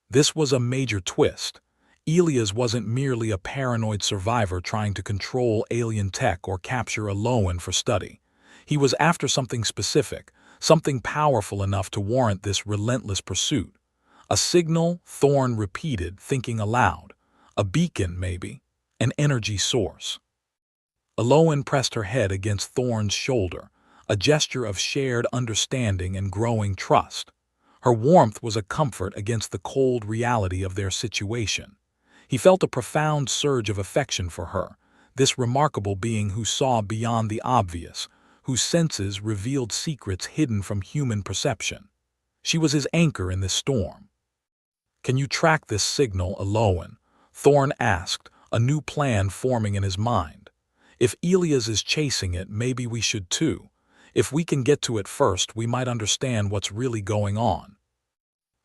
This was a major twist. Elias wasn't merely a paranoid survivor trying to control alien tech or capture Aloan for study. He was after something specific, something powerful enough to warrant this relentless pursuit. A signal, Thorn repeated, thinking aloud. A beacon, maybe. An energy source. Aloan pressed her head against Thorn's shoulder, a gesture of shared understanding and growing trust. Her warmth was a comfort against the cold reality of their situation. He felt a profound surge of affection for her, this remarkable being who saw beyond the obvious, whose senses revealed secrets hidden from human perception. She was his anchor in this storm. "Can you track this signal, Aloan?" Thorn asked, a new plan forming in his mind. "If Elias is chasing it, maybe we should too. If we can get to it first, we might understand what's really going on."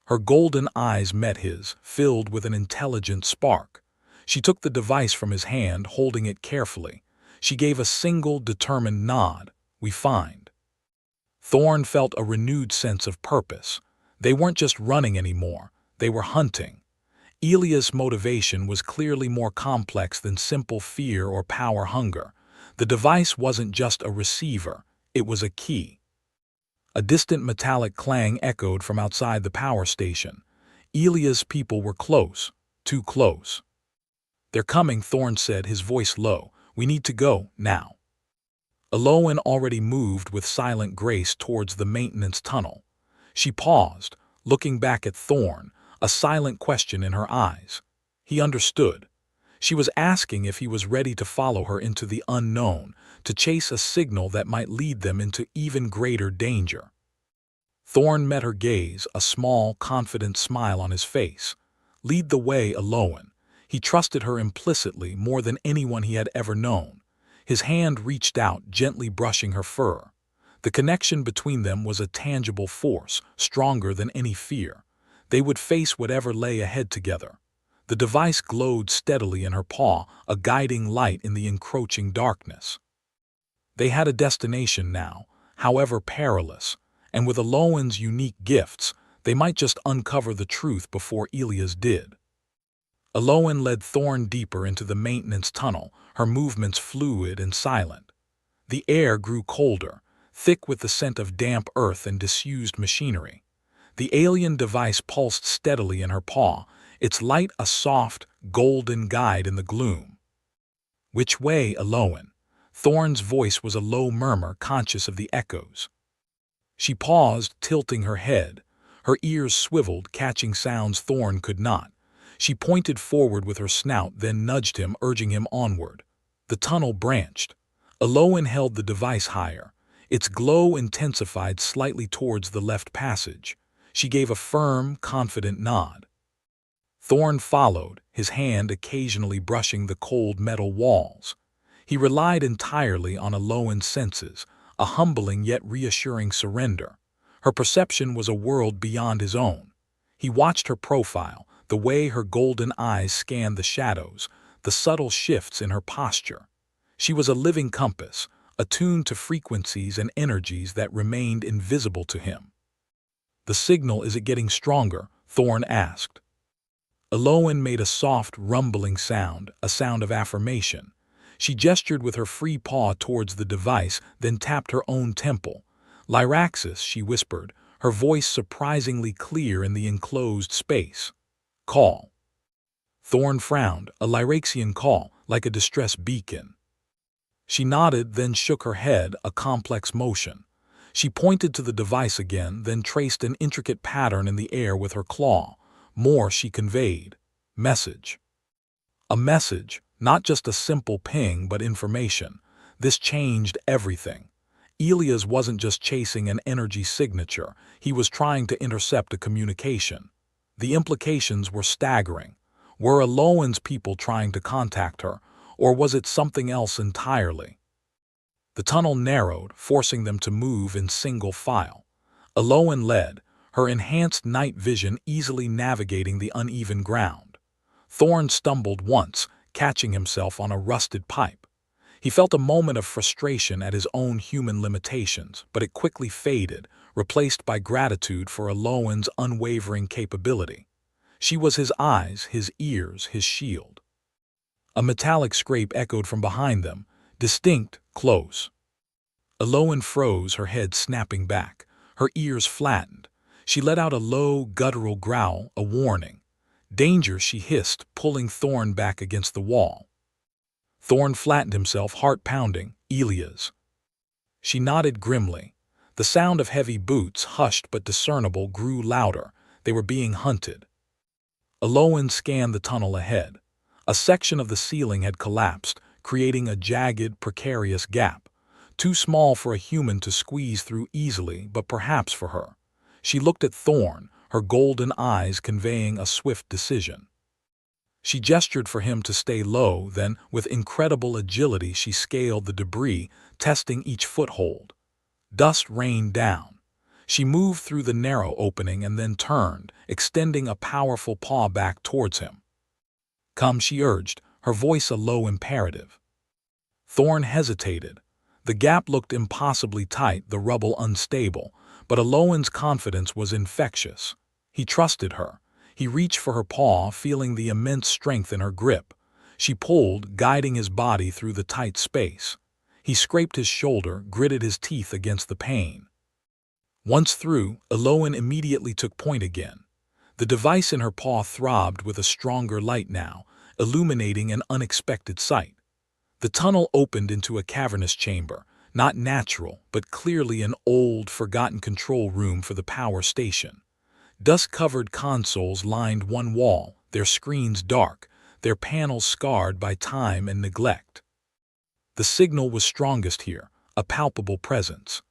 Her golden eyes met his, filled with an intelligent spark. She took the device from his hand, holding it carefully. She gave a single, determined nod. "We find." Thorn felt a renewed sense of purpose. They weren't just running anymore, they were hunting. Elias' motivation was clearly more complex than simple fear or power hunger. The device wasn't just a receiver, it was a key. A distant metallic clang echoed from outside the power station. Elias' people were close, too close. "They're coming," Thorn said, his voice low. "We need to go, now." Aloan already moved with silent grace towards the maintenance tunnel. She paused, looking back at Thorn, a silent question in her eyes. He understood. She was asking if he was ready to follow her into the unknown, to chase a signal that might lead them into even greater danger. Thorn met her gaze, a small, confident smile on his face. Lead the way, Aloan. He trusted her implicitly more than anyone he had ever known. His hand reached out, gently brushing her fur. The connection between them was a tangible force, stronger than any fear. They would face whatever lay ahead together. The device glowed steadily in her paw, a guiding light in the encroaching darkness. They had a destination now, however perilous, and with Aloan's unique gifts, they might just uncover the truth before Elias did. Aloan led Thorn deeper into the maintenance tunnel, her movements fluid and silent. The air grew colder, thick with the scent of damp earth and disused machinery. The alien device pulsed steadily in her paw, its light a soft, golden guide in the gloom. "Which way, Aloan?" Thorn's voice was a low murmur, conscious of the echoes. She paused, tilting her head. Her ears swiveled, catching sounds Thorn could not. She pointed forward with her snout, then nudged him, urging him onward. The tunnel branched. Aloan held the device higher. Its glow intensified slightly towards the left passage. She gave a firm, confident nod. Thorn followed, his hand occasionally brushing the cold metal walls. He relied entirely on Aloan's senses, a humbling yet reassuring surrender. Her perception was a world beyond his own. He watched her profile, the way her golden eyes scanned the shadows, the subtle shifts in her posture. She was a living compass, attuned to frequencies and energies that remained invisible to him. "The signal, is it getting stronger?" Thorn asked. Aloan made a soft, rumbling sound, a sound of affirmation. She gestured with her free paw towards the device, then tapped her own temple. "Lyraxis," she whispered, her voice surprisingly clear in the enclosed space. "Call." Thorn frowned, a Lyraxian call, like a distress beacon. She nodded, then shook her head, a complex motion. She pointed to the device again, then traced an intricate pattern in the air with her claw. More she conveyed. Message. A message, not just a simple ping, but information. This changed everything. Elias wasn't just chasing an energy signature, he was trying to intercept a communication. The implications were staggering. Were Aloan's people trying to contact her, or was it something else entirely? The tunnel narrowed, forcing them to move in single file. Aloan led, her enhanced night vision easily navigating the uneven ground. Thorn stumbled once, catching himself on a rusted pipe. He felt a moment of frustration at his own human limitations, but it quickly faded, replaced by gratitude for Aloan's unwavering capability. She was his eyes, his ears, his shield. A metallic scrape echoed from behind them, distinct, close. Aloan froze, her head snapping back, her ears flattened. She let out a low, guttural growl, a warning. "Danger," she hissed, pulling Thorn back against the wall. Thorn flattened himself, heart pounding. "Elias." She nodded grimly. The sound of heavy boots, hushed but discernible, grew louder. They were being hunted. Aloan scanned the tunnel ahead. A section of the ceiling had collapsed, creating a jagged, precarious gap. Too small for a human to squeeze through easily, but perhaps for her. She looked at Thorn, her golden eyes conveying a swift decision. She gestured for him to stay low, then, with incredible agility, she scaled the debris, testing each foothold. Dust rained down. She moved through the narrow opening and then turned, extending a powerful paw back towards him. "Come," she urged, her voice a low imperative. Thorn hesitated. The gap looked impossibly tight, the rubble unstable, but Aloan's confidence was infectious. He trusted her. He reached for her paw, feeling the immense strength in her grip. She pulled, guiding his body through the tight space. He scraped his shoulder, gritted his teeth against the pain. Once through, Aloan immediately took point again. The device in her paw throbbed with a stronger light now, illuminating an unexpected sight. The tunnel opened into a cavernous chamber, not natural, but clearly an old, forgotten control room for the power station. Dust-covered consoles lined one wall, their screens dark, their panels scarred by time and neglect. The signal was strongest here, a palpable presence.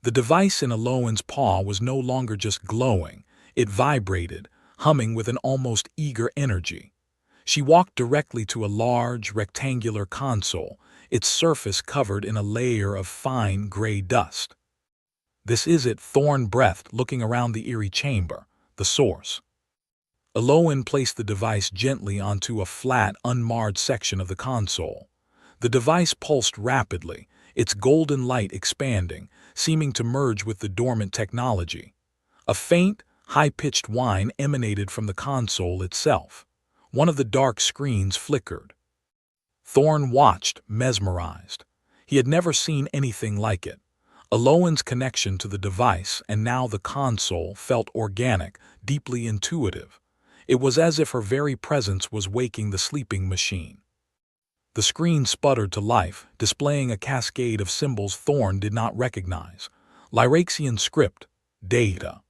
The device in Aloan's paw was no longer just glowing, it vibrated, humming with an almost eager energy. She walked directly to a large, rectangular console, its surface covered in a layer of fine gray dust. "This is it," Thorn breathed, looking around the eerie chamber, the source. Aloan placed the device gently onto a flat, unmarred section of the console. The device pulsed rapidly, its golden light expanding, seeming to merge with the dormant technology. A faint, high-pitched whine emanated from the console itself. One of the dark screens flickered. Thorn watched, mesmerized. He had never seen anything like it. Aloan's connection to the device and now the console felt organic, deeply intuitive. It was as if her very presence was waking the sleeping machine. The screen sputtered to life, displaying a cascade of symbols Thorn did not recognize. Lyraxian script, data.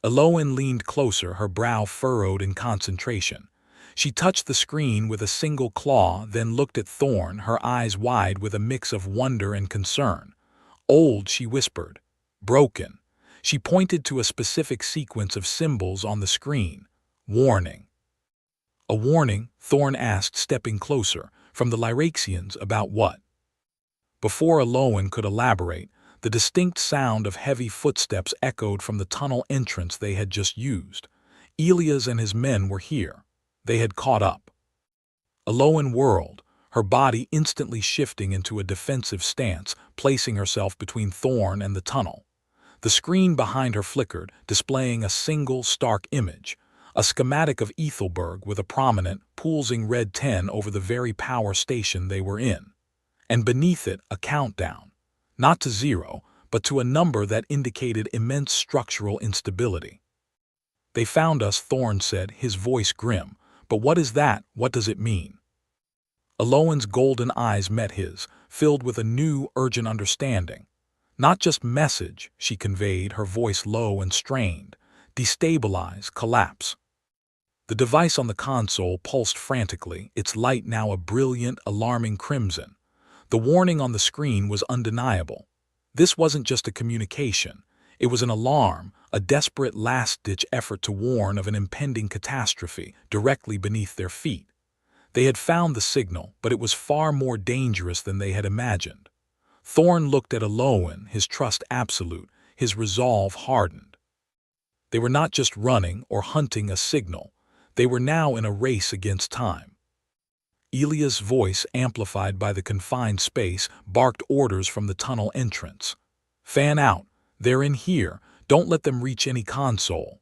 Aloan leaned closer, her brow furrowed in concentration. She touched the screen with a single claw, then looked at Thorn, her eyes wide with a mix of wonder and concern. Old, she whispered. Broken. She pointed to a specific sequence of symbols on the screen. Warning. A warning, Thorn asked, stepping closer. From the Lyraxians, about what? Before Aloan could elaborate, the distinct sound of heavy footsteps echoed from the tunnel entrance they had just used. Elias and his men were here. They had caught up. Aloan whirled, her body instantly shifting into a defensive stance, placing herself between Thorn and the tunnel. The screen behind her flickered, displaying a single, stark image. A schematic of Ethelberg with a prominent, pulsing red 10 over the very power station they were in. And beneath it, a countdown. Not to 0, but to a number that indicated immense structural instability. They found us, Thorn said, his voice grim. But what is that? What does it mean? Aloan's golden eyes met his, filled with a new, urgent understanding. Not just message, she conveyed, her voice low and strained. Destabilize, collapse. The device on the console pulsed frantically, its light now a brilliant, alarming crimson. The warning on the screen was undeniable. This wasn't just a communication. It was an alarm, a desperate last-ditch effort to warn of an impending catastrophe directly beneath their feet. They had found the signal, but it was far more dangerous than they had imagined. Thorn looked at Aloan, his trust absolute, his resolve hardened. They were not just running or hunting a signal. They were now in a race against time. Elia's voice, amplified by the confined space, barked orders from the tunnel entrance. Fan out. They're in here. Don't let them reach any console.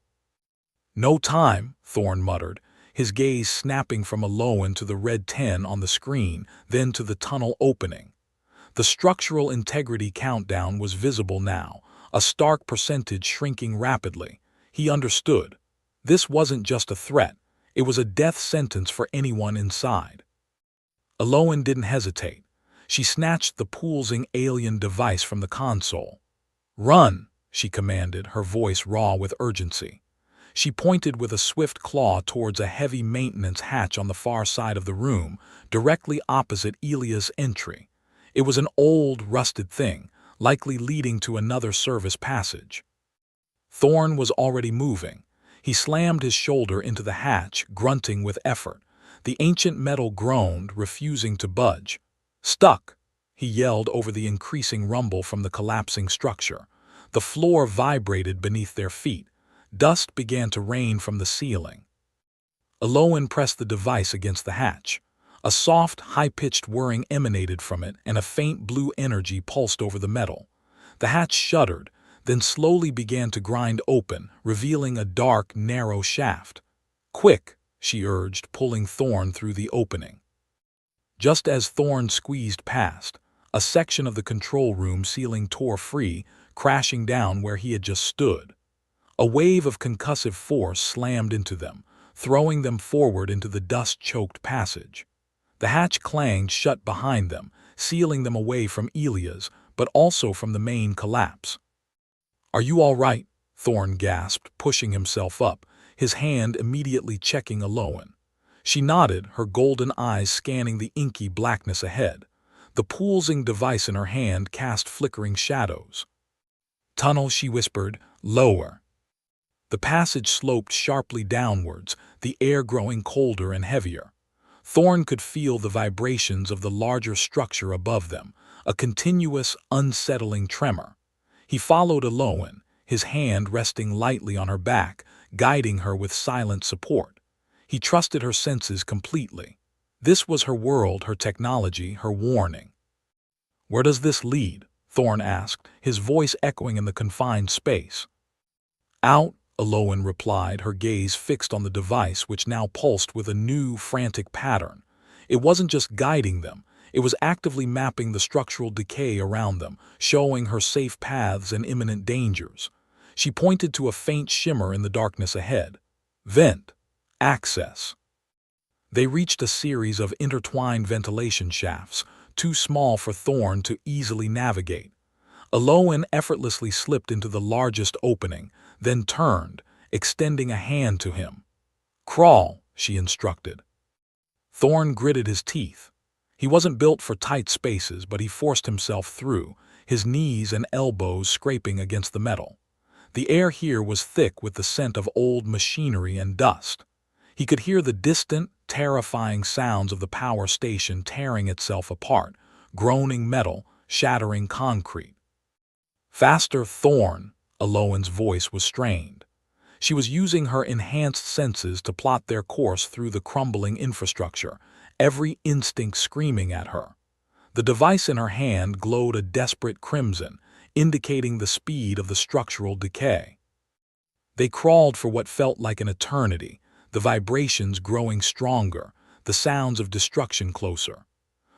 No time, Thorn muttered, his gaze snapping from Aloan to the red 10 on the screen, then to the tunnel opening. The structural integrity countdown was visible now, a stark percentage shrinking rapidly. He understood. This wasn't just a threat. It was a death sentence for anyone inside. Aloan didn't hesitate. She snatched the pulsing alien device from the console. Run, she commanded, her voice raw with urgency. She pointed with a swift claw towards a heavy maintenance hatch on the far side of the room, directly opposite Elia's entry. It was an old, rusted thing, likely leading to another service passage. Thorn was already moving. He slammed his shoulder into the hatch, grunting with effort. The ancient metal groaned, refusing to budge. Stuck, he yelled over the increasing rumble from the collapsing structure. The floor vibrated beneath their feet. Dust began to rain from the ceiling. Aloan pressed the device against the hatch. A soft, high-pitched whirring emanated from it, and a faint blue energy pulsed over the metal. The hatch shuddered, then slowly began to grind open, revealing a dark, narrow shaft. Quick, she urged, pulling Thorn through the opening. Just as Thorn squeezed past, a section of the control room ceiling tore free, crashing down where he had just stood. A wave of concussive force slammed into them, throwing them forward into the dust-choked passage. The hatch clanged shut behind them, sealing them away from Elias, but also from the main collapse. "Are you all right?" Thorn gasped, pushing himself up, his hand immediately checking Aloan. She nodded, her golden eyes scanning the inky blackness ahead. The pulsing device in her hand cast flickering shadows. "Tunnel," she whispered, "lower." The passage sloped sharply downwards, the air growing colder and heavier. Thorn could feel the vibrations of the larger structure above them, a continuous, unsettling tremor. He followed Aloan, his hand resting lightly on her back, guiding her with silent support. He trusted her senses completely. This was her world, her technology, her warning. "Where does this lead?" Thorn asked, his voice echoing in the confined space. "Out," Aloan replied, her gaze fixed on the device which now pulsed with a new, frantic pattern. It wasn't just guiding them, it was actively mapping the structural decay around them, showing her safe paths and imminent dangers. She pointed to a faint shimmer in the darkness ahead. Vent. Access. They reached a series of intertwined ventilation shafts, too small for Thorn to easily navigate. Aloan effortlessly slipped into the largest opening, then turned, extending a hand to him. Crawl, she instructed. Thorn gritted his teeth. He wasn't built for tight spaces, but he forced himself through, his knees and elbows scraping against the metal. The air here was thick with the scent of old machinery and dust. He could hear the distant, terrifying sounds of the power station tearing itself apart, groaning metal, shattering concrete. Faster, Thorn, Aloan's voice was strained. She was using her enhanced senses to plot their course through the crumbling infrastructure, every instinct screaming at her. The device in her hand glowed a desperate crimson, indicating the speed of the structural decay. They crawled for what felt like an eternity, the vibrations growing stronger, the sounds of destruction closer.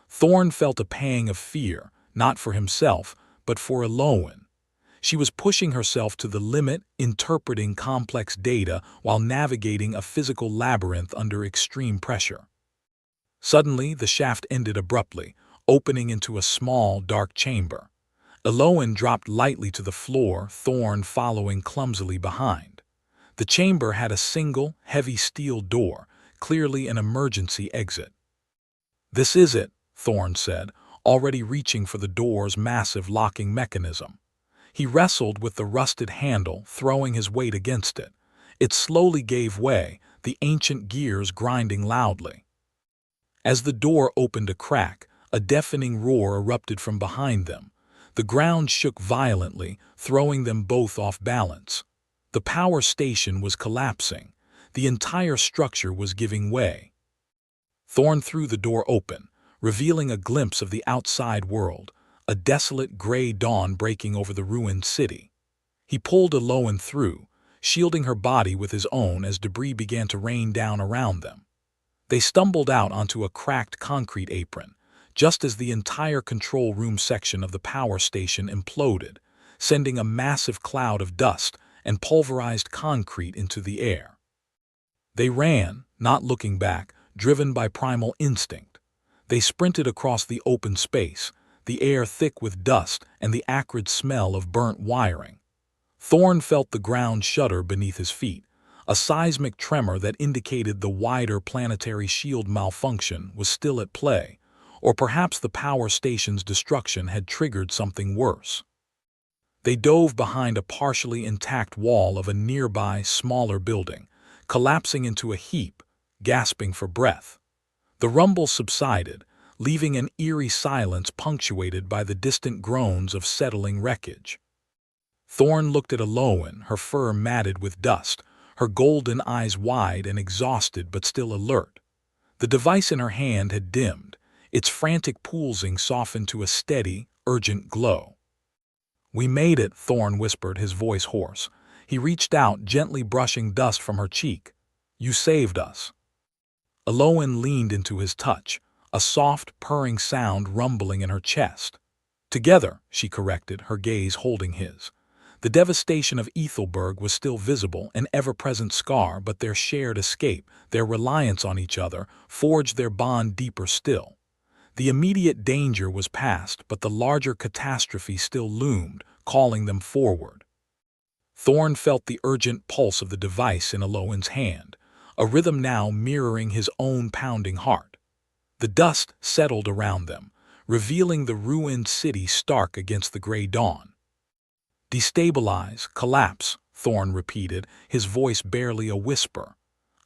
Thorn felt a pang of fear, not for himself, but for Aloan. She was pushing herself to the limit, interpreting complex data while navigating a physical labyrinth under extreme pressure. Suddenly, the shaft ended abruptly, opening into a small, dark chamber. Aloan dropped lightly to the floor, Thorn following clumsily behind. The chamber had a single, heavy steel door, clearly an emergency exit. "This is it," Thorn said, already reaching for the door's massive locking mechanism. He wrestled with the rusted handle, throwing his weight against it. It slowly gave way, the ancient gears grinding loudly. As the door opened a crack, a deafening roar erupted from behind them. The ground shook violently, throwing them both off balance. The power station was collapsing. The entire structure was giving way. Thorn threw the door open, revealing a glimpse of the outside world, a desolate gray dawn breaking over the ruined city. He pulled Aloan through, shielding her body with his own as debris began to rain down around them. They stumbled out onto a cracked concrete apron, just as the entire control room section of the power station imploded, sending a massive cloud of dust and pulverized concrete into the air. They ran, not looking back, driven by primal instinct. They sprinted across the open space, the air thick with dust and the acrid smell of burnt wiring. Thorn felt the ground shudder beneath his feet, a seismic tremor that indicated the wider planetary shield malfunction was still at play, or perhaps the power station's destruction had triggered something worse. They dove behind a partially intact wall of a nearby, smaller building, collapsing into a heap, gasping for breath. The rumble subsided, leaving an eerie silence punctuated by the distant groans of settling wreckage. Thorn looked at Aloan, her fur matted with dust, her golden eyes wide and exhausted but still alert. The device in her hand had dimmed, its frantic pulsing softened to a steady, urgent glow. "We made it," Thorn whispered, his voice hoarse. He reached out, gently brushing dust from her cheek. "You saved us." Aloan leaned into his touch, a soft, purring sound rumbling in her chest. "Together," she corrected, her gaze holding his. The devastation of Ethelberg was still visible, an ever-present scar, but their shared escape, their reliance on each other, forged their bond deeper still. The immediate danger was past, but the larger catastrophe still loomed, calling them forward. Thorn felt the urgent pulse of the device in Aloan's hand, a rhythm now mirroring his own pounding heart. The dust settled around them, revealing the ruined city stark against the gray dawn. "Destabilize, collapse," Thorn repeated, his voice barely a whisper.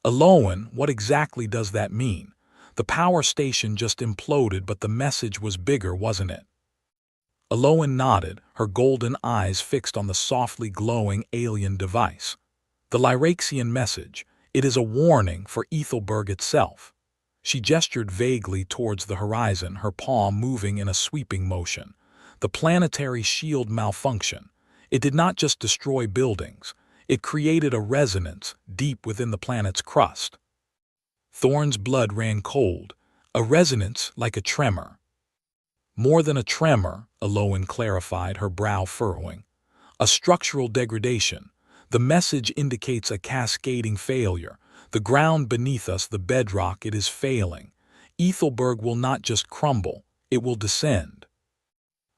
"Aloan, what exactly does that mean? The power station just imploded, but the message was bigger, wasn't it?" Aloan nodded, her golden eyes fixed on the softly glowing alien device. "The Lyraxian message, it is a warning for Ethelberg itself." She gestured vaguely towards the horizon, her paw moving in a sweeping motion. "The planetary shield malfunction. It did not just destroy buildings. It created a resonance deep within the planet's crust. Thorn's blood ran cold, a resonance like a tremor. More than a tremor, Aloan clarified, her brow furrowing. A structural degradation. The message indicates a cascading failure. The ground beneath us, the bedrock, it is failing. Ethelberg will not just crumble, it will descend.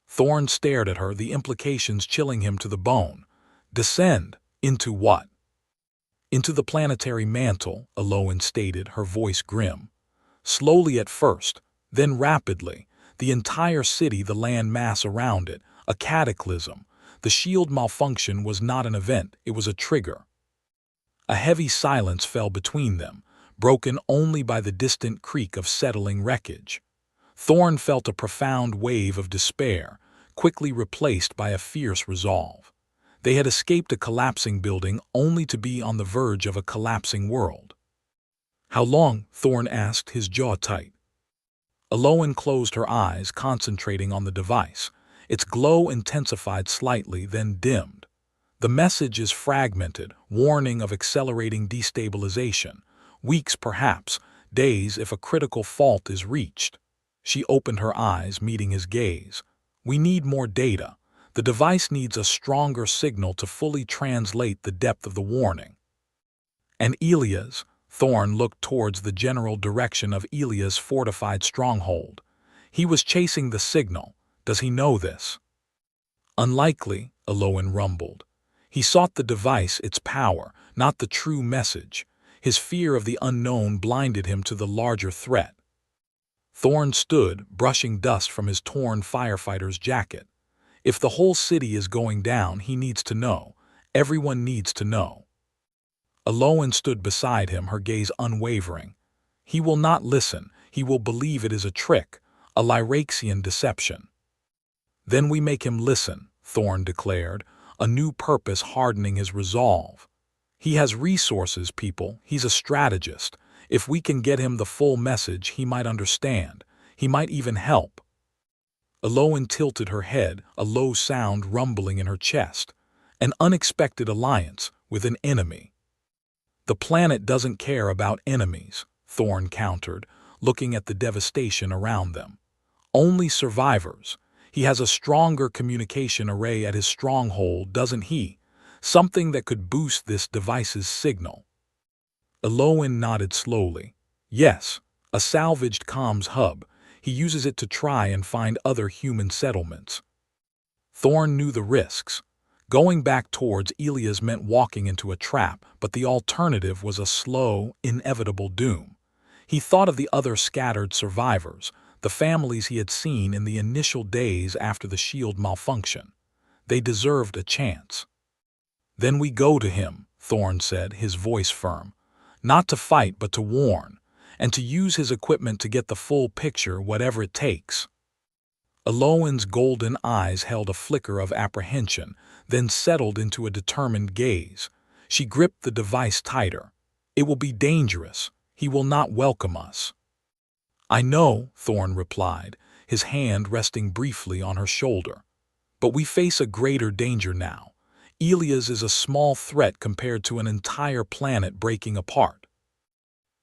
Thorn stared at her, the implications chilling him to the bone. Descend? Into what? Into the planetary mantle, Aloan stated, her voice grim. Slowly at first, then rapidly. The entire city, the land mass around it, a cataclysm. The shield malfunction was not an event, it was a trigger. A heavy silence fell between them, broken only by the distant creak of settling wreckage. Thorn felt a profound wave of despair, quickly replaced by a fierce resolve. They had escaped a collapsing building only to be on the verge of a collapsing world. How long? Thorn asked, his jaw tight. Aloan closed her eyes, concentrating on the device. Its glow intensified slightly, then dimmed. The message is fragmented, warning of accelerating destabilization. Weeks perhaps, days if a critical fault is reached. She opened her eyes, meeting his gaze. We need more data. The device needs a stronger signal to fully translate the depth of the warning. And Elia's? Thorn looked towards the general direction of Elia's fortified stronghold. He was chasing the signal. Does he know this? Unlikely, Aloan rumbled. He sought the device, its power, not the true message. His fear of the unknown blinded him to the larger threat. Thorn stood, brushing dust from his torn firefighter's jacket. If the whole city is going down, he needs to know. Everyone needs to know. Aloan stood beside him, her gaze unwavering. He will not listen. He will believe it is a trick, a Lyraxian deception. Then we make him listen, Thorn declared, a new purpose hardening his resolve. He has resources, people. He's a strategist. If we can get him the full message, he might understand. He might even help. Aloan tilted her head, a low sound rumbling in her chest. An unexpected alliance with an enemy. The planet doesn't care about enemies, Thorn countered, looking at the devastation around them. Only survivors. He has a stronger communication array at his stronghold, doesn't he? Something that could boost this device's signal. Aloan nodded slowly. Yes, a salvaged comms hub. He uses it to try and find other human settlements. Thorn knew the risks. Going back towards Elia's meant walking into a trap, but the alternative was a slow, inevitable doom. He thought of the other scattered survivors, the families he had seen in the initial days after the shield malfunction. They deserved a chance. Then we go to him, Thorn said, his voice firm. Not to fight, but to warn, and to use his equipment to get the full picture, whatever it takes. Aloan's golden eyes held a flicker of apprehension, then settled into a determined gaze. She gripped the device tighter. It will be dangerous. He will not welcome us. I know, Thorn replied, his hand resting briefly on her shoulder. But we face a greater danger now. Elia's is a small threat compared to an entire planet breaking apart.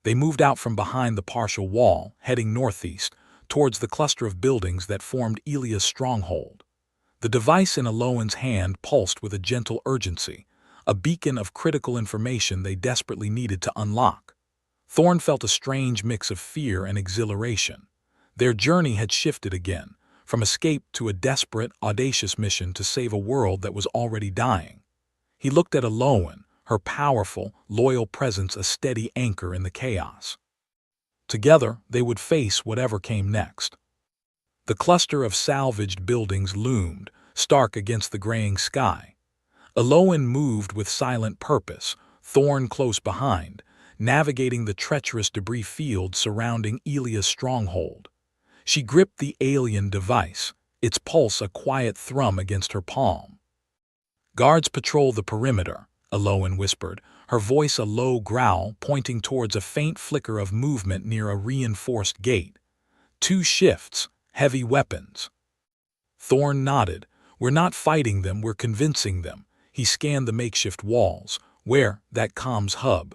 They moved out from behind the partial wall, heading northeast, towards the cluster of buildings that formed Elia's stronghold. The device in Aloan's hand pulsed with a gentle urgency, a beacon of critical information they desperately needed to unlock. Thorn felt a strange mix of fear and exhilaration. Their journey had shifted again, from escape to a desperate, audacious mission to save a world that was already dying. He looked at Aloan, her powerful, loyal presence a steady anchor in the chaos. Together, they would face whatever came next. The cluster of salvaged buildings loomed, stark against the graying sky. Aloan moved with silent purpose, Thorn close behind, navigating the treacherous debris field surrounding Elia's stronghold. She gripped the alien device, its pulse a quiet thrum against her palm. Guards patrol the perimeter, Aloan whispered, her voice a low growl pointing towards a faint flicker of movement near a reinforced gate. 2 shifts, heavy weapons. Thorn nodded. We're not fighting them, we're convincing them. He scanned the makeshift walls. Where? That comms hub.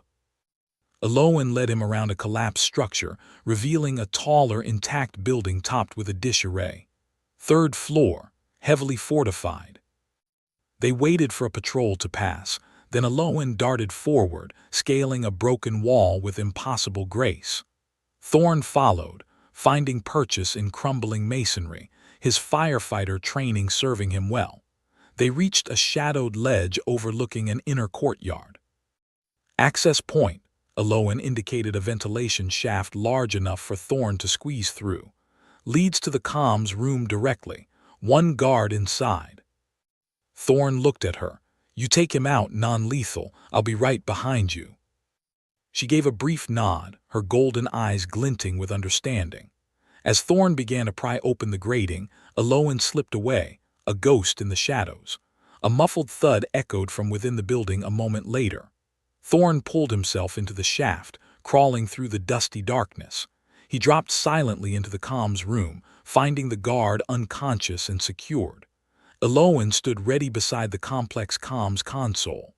Aloan led him around a collapsed structure, revealing a taller, intact building topped with a dish array. Third floor, heavily fortified. They waited for a patrol to pass. Then Aloan darted forward, scaling a broken wall with impossible grace. Thorn followed, finding purchase in crumbling masonry, his firefighter training serving him well. They reached a shadowed ledge overlooking an inner courtyard. Access point. Aloan indicated a ventilation shaft large enough for Thorn to squeeze through. Leads to the comms room directly. One guard inside. Thorn looked at her. You take him out, non-lethal. I'll be right behind you. She gave a brief nod, her golden eyes glinting with understanding. As Thorn began to pry open the grating, Aloan slipped away, a ghost in the shadows. A muffled thud echoed from within the building a moment later. Thorn pulled himself into the shaft, crawling through the dusty darkness. He dropped silently into the comms room, finding the guard unconscious and secured. Aloan stood ready beside the complex comms console.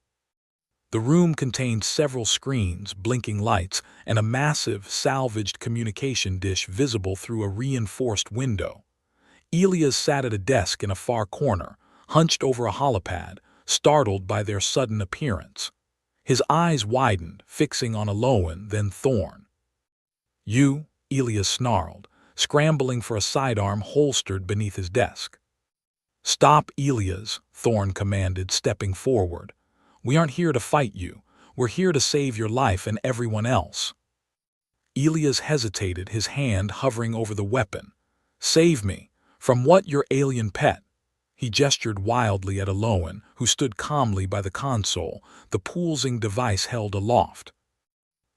The room contained several screens, blinking lights, and a massive, salvaged communication dish visible through a reinforced window. Elias sat at a desk in a far corner, hunched over a holopad, startled by their sudden appearance. His eyes widened, fixing on Aloan, then Thorn. You, Elias snarled, scrambling for a sidearm holstered beneath his desk. Stop, Elias, Thorn commanded, stepping forward. We aren't here to fight you. We're here to save your life and everyone else. Elias hesitated, his hand hovering over the weapon. Save me. From what, your alien pet? He gestured wildly at Aloan, who stood calmly by the console, the pulsing device held aloft.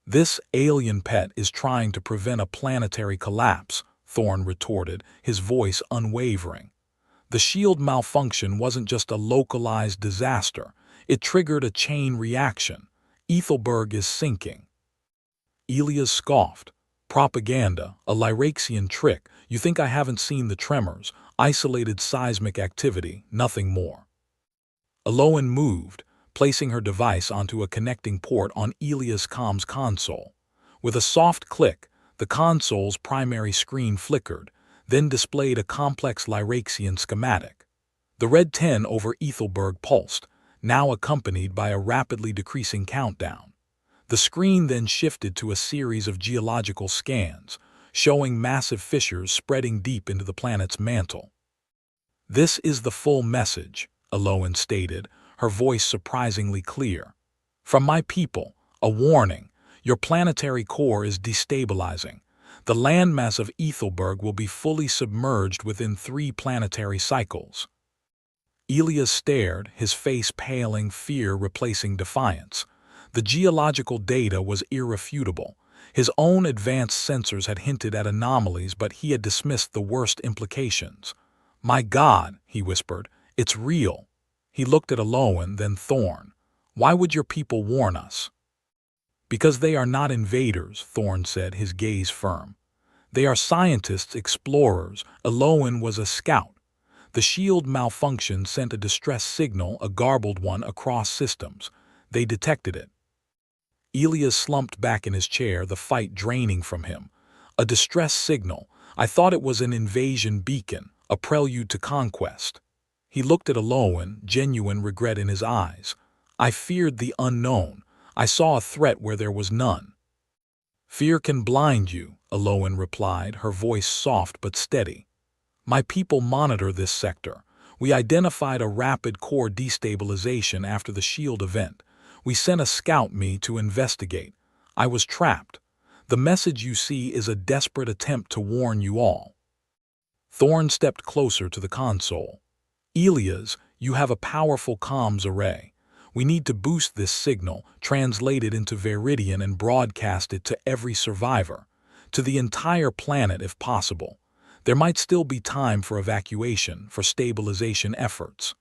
This alien pet is trying to prevent a planetary collapse, Thorn retorted, his voice unwavering. The shield malfunction wasn't just a localized disaster. It triggered a chain reaction. Ethelberg is sinking. Elias scoffed. Propaganda, a Lyraxian trick. You think I haven't seen the tremors, isolated seismic activity, nothing more. Aloan moved, placing her device onto a connecting port on Elias' comms console. With a soft click, the console's primary screen flickered, then displayed a complex Lyraxian schematic. The red 10 over Ethelberg pulsed, now accompanied by a rapidly decreasing countdown. The screen then shifted to a series of geological scans, showing massive fissures spreading deep into the planet's mantle. This is the full message, Aloan stated, her voice surprisingly clear. From my people, a warning. Your planetary core is destabilizing. The landmass of Ethelberg will be fully submerged within 3 planetary cycles. Elias stared, his face paling, fear replacing defiance. The geological data was irrefutable. His own advanced sensors had hinted at anomalies, but he had dismissed the worst implications. My God, he whispered, it's real. He looked at Aloan, then Thorn. Why would your people warn us? Because they are not invaders, Thorn said, his gaze firm. They are scientists, explorers. Aloan was a scout. The shield malfunction sent a distress signal, a garbled one, across systems. They detected it. Elias slumped back in his chair, the fight draining from him. A distress signal. I thought it was an invasion beacon, a prelude to conquest. He looked at Aloan, genuine regret in his eyes. I feared the unknown. I saw a threat where there was none. Fear can blind you, Aloan replied, her voice soft but steady. My people monitor this sector. We identified a rapid core destabilization after the shield event. We sent a scout me to investigate. I was trapped. The message you see is a desperate attempt to warn you all. Thorn stepped closer to the console. Elias, you have a powerful comms array. We need to boost this signal, translate it into Veridian and broadcast it to every survivor, to the entire planet if possible. There might still be time for evacuation, for stabilization efforts.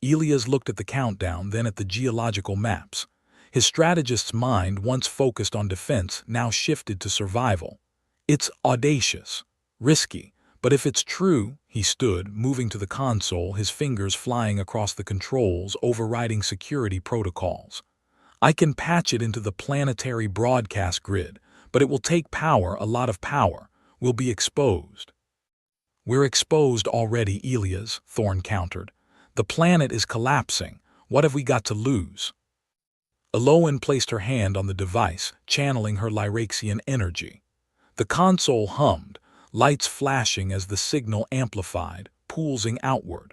Elias looked at the countdown, then at the geological maps. His strategist's mind, once focused on defense, now shifted to survival. It's audacious, risky, But if it's true, he stood, moving to the console, his fingers flying across the controls, overriding security protocols. I can patch it into the planetary broadcast grid, but it will take power, a lot of power. We'll be exposed. We're exposed already, Elias, Thorn countered. The planet is collapsing. What have we got to lose? Eloan placed her hand on the device, channeling her Lyraxian energy. The console hummed, lights flashing as the signal amplified, pulsing outward.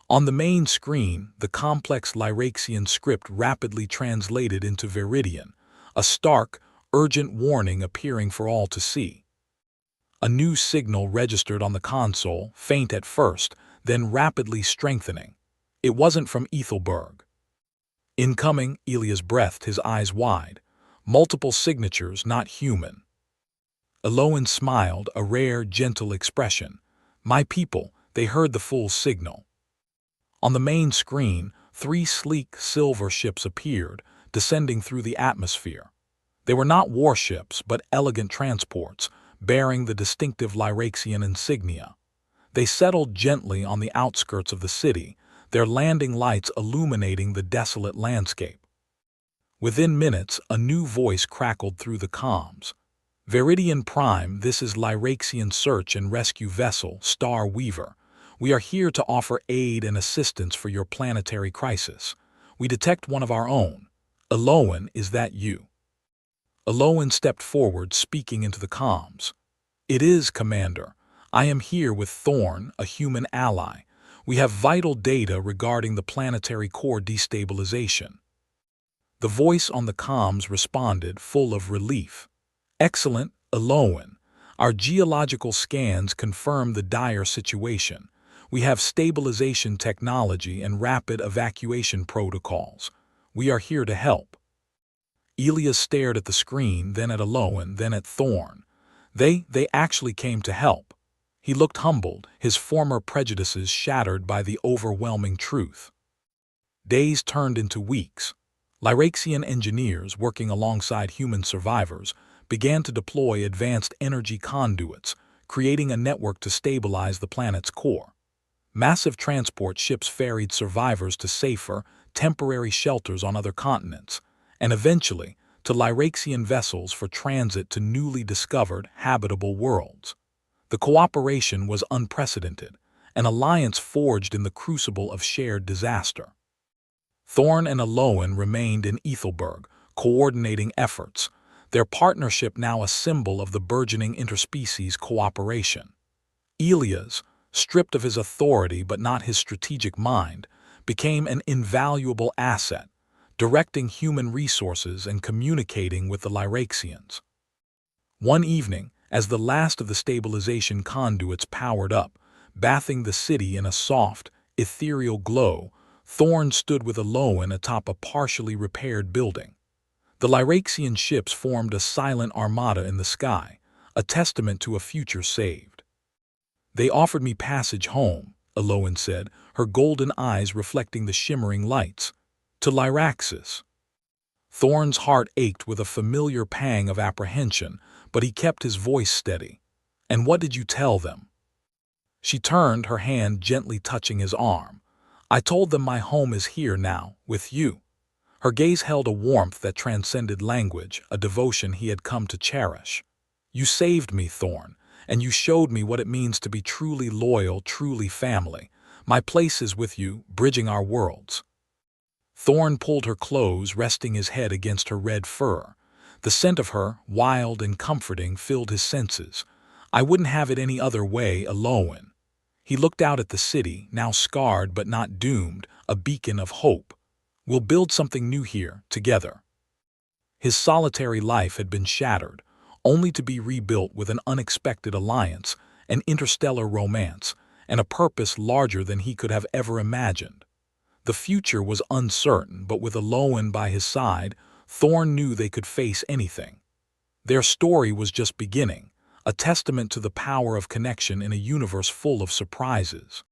On the main screen, the complex Lyraxian script rapidly translated into Viridian, a stark, urgent warning appearing for all to see. A new signal registered on the console, faint at first, then rapidly strengthening. It wasn't from Ethelberg. Incoming, Elias breathed, his eyes wide. Multiple signatures, not human. Eloan smiled, a rare, gentle expression. My people, they heard the full signal. On the main screen, 3 sleek silver ships appeared, descending through the atmosphere. They were not warships, but elegant transports, bearing the distinctive Lyraxian insignia. They settled gently on the outskirts of the city, their landing lights illuminating the desolate landscape. Within minutes, a new voice crackled through the comms. Viridian Prime, this is Lyraxian search and rescue vessel, Star Weaver. We are here to offer aid and assistance for your planetary crisis. We detect one of our own. Eloan, is that you? Eloan stepped forward, speaking into the comms. It is, Commander. I am here with Thorn, a human ally. We have vital data regarding the planetary core destabilization. The voice on the comms responded, full of relief. Excellent, Eloan. Our geological scans confirm the dire situation. We have stabilization technology and rapid evacuation protocols. We are here to help. Elias stared at the screen, then at Eloan, then at Thorn. They actually came to help. He looked humbled, his former prejudices shattered by the overwhelming truth. Days turned into weeks. Lyraxian engineers, working alongside human survivors, began to deploy advanced energy conduits, creating a network to stabilize the planet's core. Massive transport ships ferried survivors to safer, temporary shelters on other continents, and eventually to Lyraxian vessels for transit to newly discovered habitable worlds. The cooperation was unprecedented, an alliance forged in the crucible of shared disaster. Thorn and Eloan remained in Ethelberg, coordinating efforts, their partnership now a symbol of the burgeoning interspecies cooperation. Elias, stripped of his authority but not his strategic mind, became an invaluable asset, directing human resources and communicating with the Lyraxians. One evening, as the last of the stabilization conduits powered up, bathing the city in a soft, ethereal glow, Thorn stood with Eloan atop a partially repaired building. The Lyraxian ships formed a silent armada in the sky, a testament to a future saved. They offered me passage home, Eloan said, her golden eyes reflecting the shimmering lights. To Lyraxis. Thorn's heart ached with a familiar pang of apprehension, but he kept his voice steady. And what did you tell them? She turned, her hand gently touching his arm. I told them my home is here now, with you. Her gaze held a warmth that transcended language, a devotion he had come to cherish. You saved me, Thorn, and you showed me what it means to be truly loyal, truly family. My place is with you, bridging our worlds. Thorn pulled her close, resting his head against her red fur. The scent of her, wild and comforting, filled his senses. I wouldn't have it any other way, Eloan. He looked out at the city, now scarred but not doomed, a beacon of hope. We'll build something new here, together. His solitary life had been shattered, only to be rebuilt with an unexpected alliance, an interstellar romance, and a purpose larger than he could have ever imagined. The future was uncertain, but with Eloan by his side, Thorn knew they could face anything. Their story was just beginning, a testament to the power of connection in a universe full of surprises.